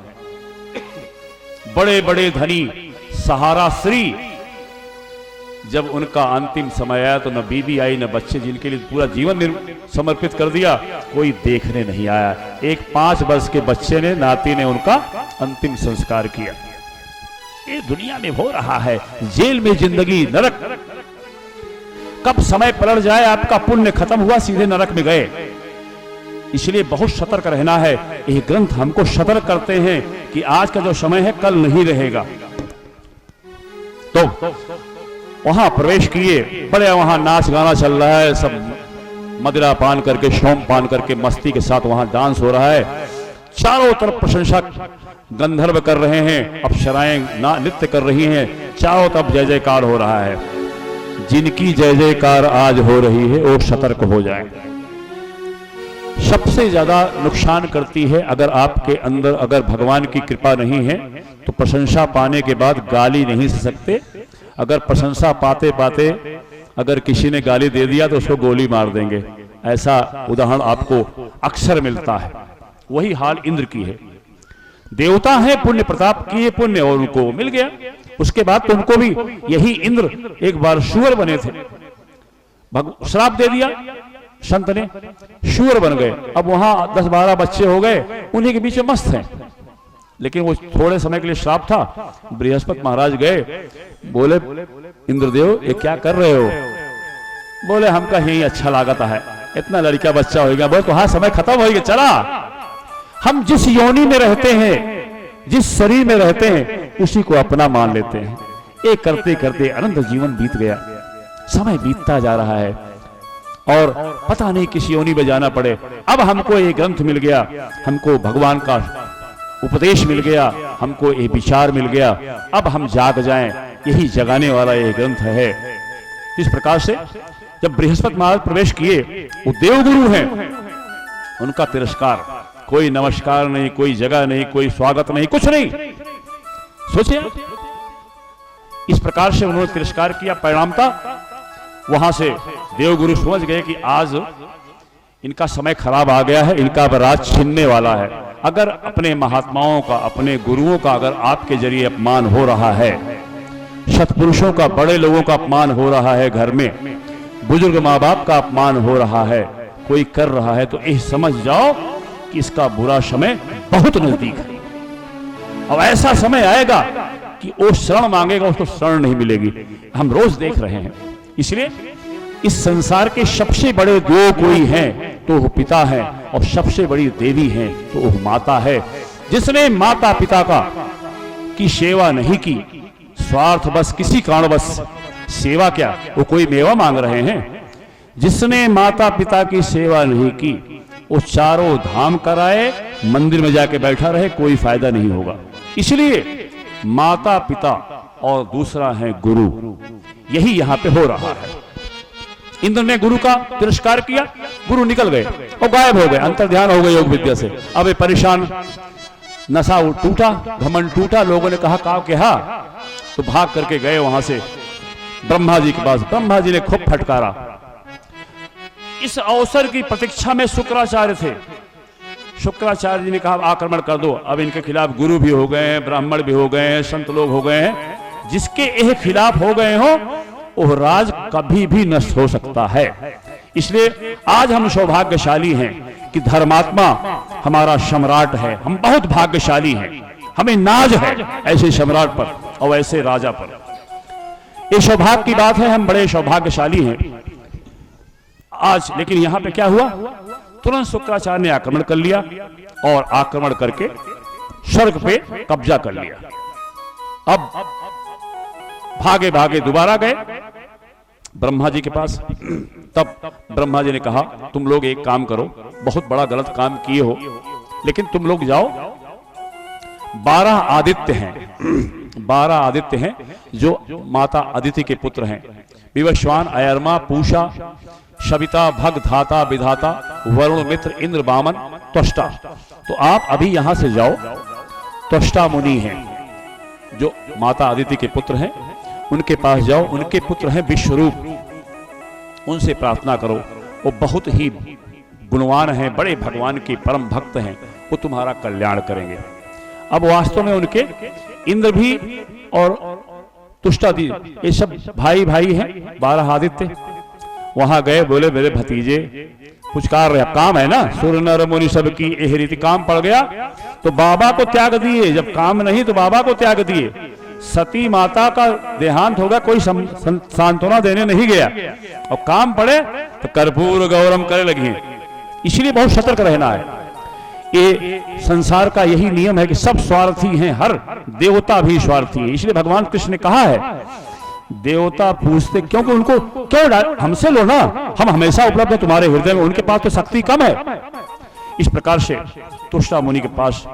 बड़े बड़े धनी सहारा श्री, जब उनका अंतिम समय आया तो न बीबी आई न बच्चे, जिनके लिए पूरा जीवन समर्पित कर दिया, कोई देखने नहीं आया। एक 5 वर्ष के बच्चे ने, नाती ने उनका अंतिम संस्कार किया। ये दुनिया में हो रहा है, जेल में जिंदगी, नरक, कब समय पलट जाए, आपका पुण्य खत्म हुआ, सीधे नरक में गए। इसलिए बहुत सतर्क रहना है। ये ग्रंथ हमको सतर्क करते हैं कि आज का जो समय है कल नहीं रहेगा। तो वहां प्रवेश किए, बड़े वहां नाच गाना चल रहा है, सब मदिरा पान करके, शोम पान करके मस्ती के साथ वहां डांस हो रहा है। चारों तरफ प्रशंसा गंधर्व कर रहे हैं, अप्सराएं नृत्य कर रही हैं, चारों तरफ जय जयकार हो रहा है। जिनकी जय जयकार आज हो रही है वो सतर्क हो जाए। सबसे ज्यादा नुकसान करती है, अगर आपके अंदर अगर भगवान की कृपा नहीं है तो प्रशंसा पाने के बाद गाली नहीं दे सकते। अगर प्रशंसा पाते पाते अगर किसी ने गाली दे दिया तो उसको गोली मार देंगे। ऐसा उदाहरण आपको अक्सर मिलता है। वही हाल इंद्र की है। देवता है, पुण्य प्रताप किए पुण्य, और उनको मिल गया। उसके बाद तो उनको भी यही इंद्र एक बार शुअर बने थे, श्राप दे दिया संत ने, शुअर बन गए। अब वहां 10-12 बच्चे हो गए, उन्हीं के बीच में मस्त हैं। लेकिन वो थोड़े समय के लिए श्राप था। बृहस्पति महाराज गए, बोले इंद्रदेव ये क्या कर रहे हो? बोले हमका यही अच्छा लागता है, इतना लड़का बच्चा हो गया। बोले तो हाँ, समय खत्म हो गया, चला। हम जिस योनि में रहते हैं, जिस शरीर में रहते हैं, उसी को अपना मान लेते हैं। ये करते करते अनंत जीवन बीत गया, समय बीतता जा रहा है और पता नहीं किस योनि में जाना पड़े। अब हमको ये ग्रंथ मिल गया, हमको भगवान का उपदेश मिल गया, हमको ये विचार मिल गया। अब हम जाग जाएं, यही जगाने वाला ये ग्रंथ है। इस प्रकार से जब बृहस्पति महाराज प्रवेश किए, वो देवगुरु हैं, उनका तिरस्कार, कोई नमस्कार नहीं, कोई जगह नहीं, कोई स्वागत नहीं, कुछ नहीं। सोचिए, इस प्रकार से उन्होंने तिरस्कार किया। परिणामतः वहां से देवगुरु समझ गए कि आज इनका समय खराब आ गया है, इनका राज छीनने वाला है। अगर अपने महात्माओं का, अपने गुरुओं का अगर आपके जरिए अपमान हो रहा है, सत्पुरुषों का, बड़े लोगों का अपमान हो रहा है, घर में बुजुर्ग माँ बाप का अपमान हो रहा है, कोई कर रहा है, तो यह समझ जाओ कि इसका बुरा समय बहुत नजदीक है। अब ऐसा समय आएगा कि वो शरण मांगेगा, उसको शरण नहीं मिलेगी। हम रोज देख रहे हैं इसलिए इस संसार के सबसे बड़े दो कोई हैं तो वो पिता है, और सबसे बड़ी देवी है तो वो माता है। जिसने माता पिता की सेवा नहीं की, स्वार्थ बस किसी कारणवश, सेवा क्या, वो कोई मेवा मांग रहे हैं। जिसने माता पिता की सेवा नहीं की, वो चारों धाम कराए, मंदिर में जाके बैठा रहे, कोई फायदा नहीं होगा। इसलिए माता पिता और दूसरा है गुरु, यही यहां पे हो रहा है। इंद्र ने गुरु का तिरस्कार किया, गुरु निकल गए और गायब हो गए, अंतर्ध्यान हो गए योग विद्या से। अब ये परेशान, नशा टूटा, घमंड टूटा, लोगों ने कहा क्या, तो भाग करके गए वहां से ब्रह्मा जी के पास। ब्रह्मा जी ने खूब फटकारा। इस अवसर की प्रतीक्षा में शुक्राचार्य थे। शुक्राचार्य जी ने कहा आक्रमण कर दो। अब इनके खिलाफ गुरु भी हो गए हैं, ब्राह्मण भी हो गए हैं, संत लोग हो गए हैं। जिसके ये खिलाफ हो गए हो वो राज कभी भी नष्ट हो सकता है। इसलिए आज हम सौभाग्यशाली हैं कि धर्मात्मा हमारा सम्राट है। हम बहुत भाग्यशाली हैं, हमें नाज है ऐसे सम्राट पर और ऐसे राजा पर। ये सौभाग्य की बात है, हम बड़े सौभाग्यशाली हैं आज। लेकिन यहां पे क्या हुआ, तुरंत शुक्राचार्य ने आक्रमण कर लिया और आक्रमण करके स्वर्ग पे कब्जा कर लिया। अब भागे भागे दोबारा गए ब्रह्मा जी के पास। तब ब्रह्मा जी ने कहा तुम लोग एक काम करो, बहुत बड़ा गलत काम किए हो, लेकिन तुम लोग जाओ, 12 आदित्य हैं, 12 आदित्य हैं जो माता अदिति के पुत्र हैं। विवस्वान, अयरमा, पूषा, सविता, भग, धाता, विधाता, वरुण, मित्र, इंद्र, वामन, त्वष्टा। तो आप अभी यहां से जाओ, त्वष्टा मुनि हैं जो माता अदिति के पुत्र हैं, उनके पास जाओ, उनके पुत्र हैं विश्वरूप, उनसे प्रार्थना करो। वो बहुत ही गुणवान हैं, बड़े भगवान के परम भक्त हैं, वो तुम्हारा कल्याण करेंगे। अब वास्तव में उनके इंद्र भी और तुष्टादि ये सब भाई भाई हैं, 12 आदित्य। वहां गए, बोले मेरे भतीजे कुछ कार्य काम है ना, सूर्य नर मुनि सब की यह रीति, काम पड़ गया तो बाबा को त्याग दिए, जब काम नहीं तो बाबा को त्याग दिए। सती माता का देहांत होगा, कोई सांत्वना देने नहीं गया, और काम पड़े तो कर्पूर गौरम करे लगी। इसलिए बहुत सतर्क रहना है। ये संसार का यही नियम है कि सब स्वार्थी हैं, हर देवता भी स्वार्थी है। इसलिए भगवान कृष्ण ने कहा है, देवता पूछते क्योंकि उनको क्यों, हमसे लो ना, हम हमेशा उपलब्ध है तुम्हारे हृदय में, उनके पास तो शक्ति कम है। इस प्रकार से तुष्टा मुनि के पास,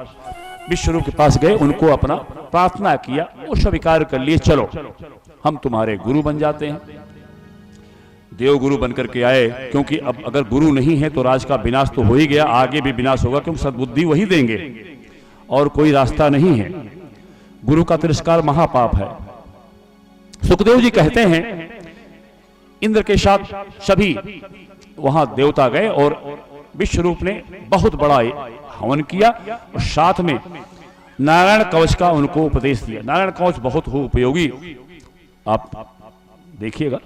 विश्वरूप के पास गए, उनको अपना प्रार्थना किया, वो स्वीकार कर लिए, चलो हम तुम्हारे गुरु बन जाते हैं। देव गुरु बनकर के आए, क्योंकि अब अगर गुरु नहीं है तो राज का विनाश तो हो ही गया, आगे भी विनाश होगा, क्योंकि सद्बुद्धि वही देंगे और कोई रास्ता नहीं है। गुरु का तिरस्कार महापाप है। सुखदेव जी कहते हैं इंद्र के साथ सभी वहां देवता गए और विश्वरूप ने बहुत बड़ा हवन किया और साथ में नारायण कवच का उनको उपदेश दिया। नारायण कवच बहुत हो उपयोगी, आप देखिएगा।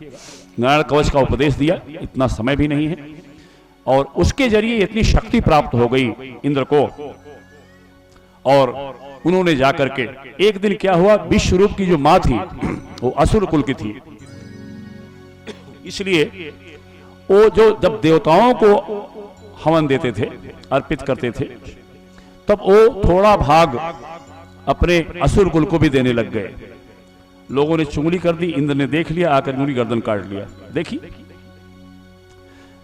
नारायण कवच का उपदेश दिया, इतना समय भी नहीं है, और उसके जरिए इतनी शक्ति प्राप्त हो गई इंद्र को। और उन्होंने जाकर के, एक दिन क्या हुआ, विश्वरूप की जो मां थी वो असुर कुल की थी, इसलिए वो जो जब देवताओं को हवन देते थे, अर्पित करते थे, तब वो थोड़ा भाग अपने असुर कुल को भी देने लग गए। लोगों ने चुंगली कर दी, इंद्र ने देख लिया, आकर उनकी गर्दन काट लिया। देखिए,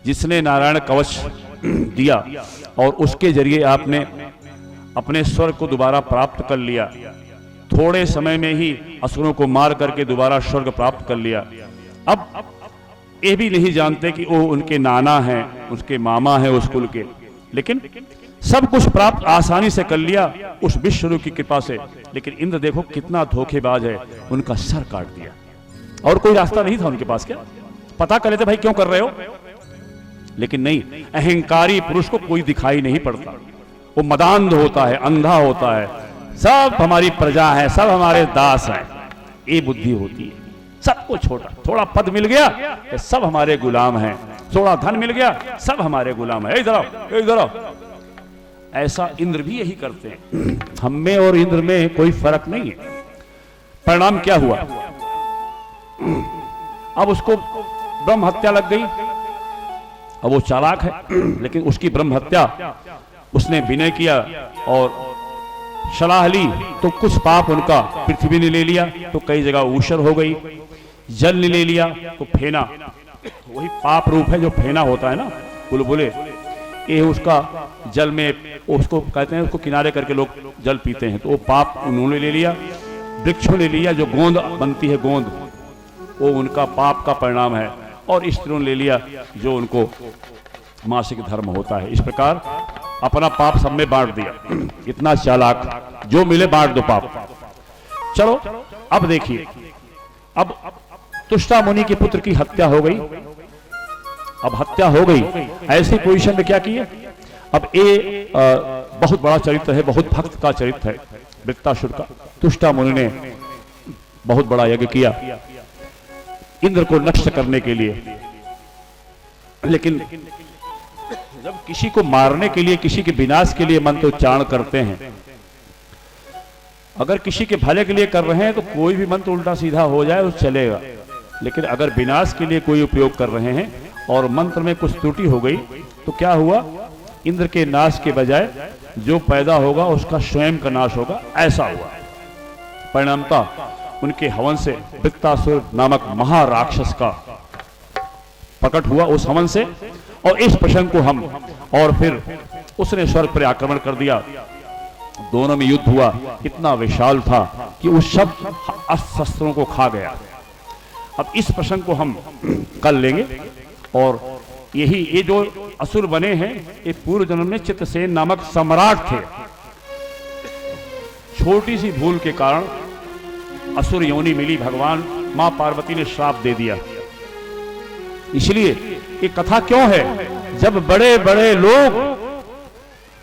जिसने नारायण कवच दिया और उसके जरिए आपने अपने स्वर्ग को दोबारा प्राप्त कर लिया, थोड़े समय में ही असुरों को मार करके दोबारा स्वर्ग प्राप्त कर लिया। अब ये भी नहीं जानते कि वो उनके नाना हैं, उसके मामा हैं उस कुल के, लेकिन सब कुछ प्राप्त आसानी से कर लिया उस विश्वरूप की कृपा से। लेकिन इंद्र देखो कितना धोखेबाज है, उनका सर काट दिया, और कोई रास्ता नहीं था उनके पास। क्या पता कर लेते भाई क्यों कर रहे हो, लेकिन नहीं, अहंकारी पुरुष को कोई दिखाई नहीं पड़ता, वो मदांध होता है, अंधा होता है, सब हमारी प्रजा है, सब हमारे दास हैं, ये बुद्धि होती है। सबको छोटा, थोड़ा पद मिल गया तो सब हमारे गुलाम हैं, थोड़ा धन मिल गया सब हमारे गुलाम है, इधर आओ इधर आओ। ऐसा इंद्र भी यही करते हैं। हम में और इंद्र में कोई फर्क नहीं है। परिणाम क्या हुआ, अब उसको ब्रह्म हत्या लग गई। अब वो चालाक है, लेकिन उसकी ब्रह्म हत्या उसने विनय किया और सलाह ली तो कुछ पाप उनका पृथ्वी ने ले लिया तो कई जगह ऊषर हो गई, जल ने ले लिया तो फेना, वही पाप रूप है जो फेना होता है ना, बुलबुले, ये उसका जल में उसको कहते हैं, उसको किनारे करके लोग जल पीते हैं, तो वो पाप उन्होंने ले लिया। वृक्षों ने लिया, जो गोंद बनती है गोंद, वो उनका पाप का परिणाम है। और स्त्रियों ने ले लिया जो उनको मासिक धर्म होता है। इस प्रकार अपना पाप सब में बांट दिया। इतना चालाक, जो मिले बांट दो पाप। चलो अब देखिए, अब तुष्टा मुनि के पुत्र की हत्या हो गई। अब हत्या हो गई, ऐसी पोजीशन में क्या किए? अब ये बहुत बड़ा चरित्र है, बहुत भक्त का चरित्र है वृत्तासुर का। तुष्टा मुनि ने बहुत बड़ा यज्ञ किया इंद्र को नष्ट करने के लिए, लेकिन जब किसी को मारने के लिए, किसी के विनाश के लिए मंत्र उच्चारण करते हैं, अगर किसी के भले के लिए कर रहे हैं तो कोई भी मंत्र उल्टा सीधा हो जाए तो चलेगा, लेकिन अगर विनाश के लिए कोई उपयोग कर रहे हैं और मंत्र में कुछ त्रुटि हो गई तो क्या हुआ? इंद्र के नाश के बजाय जो पैदा होगा उसका स्वयं का नाश होगा, ऐसा हुआ। परिणामतः उनके हवन से वृत्तासुर नामक महाराक्षस का प्रकट हुआ उस हवन से। और इस प्रसंग को हम, और फिर उसने स्वर्ग पर आक्रमण कर दिया, दोनों में युद्ध हुआ, इतना विशाल था कि उस सब अस्त्र शस्त्रों को खा गया। अब इस प्रसंग को हम कल लेंगे। और यही ये जो असुर बने हैं, ये पूर्व जन्म में चित्रसेन नामक सम्राट थे। छोटी सी भूल के कारण असुर योनि मिली, भगवान मां पार्वती ने श्राप दे दिया। इसलिए ये कथा क्यों है? जब बड़े बड़े लोग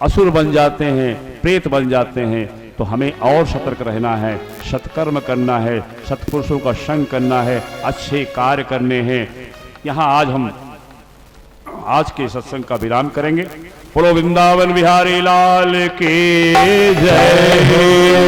असुर बन जाते हैं, प्रेत बन जाते हैं, तो हमें और सतर्क रहना है, सत्कर्म करना है, सत्पुरुषों का संग करना है, अच्छे कार्य करने हैं। यहाँ आज के सत्संग का विराम करेंगे। बोलो वृंदावन बिहारी लाल की जय।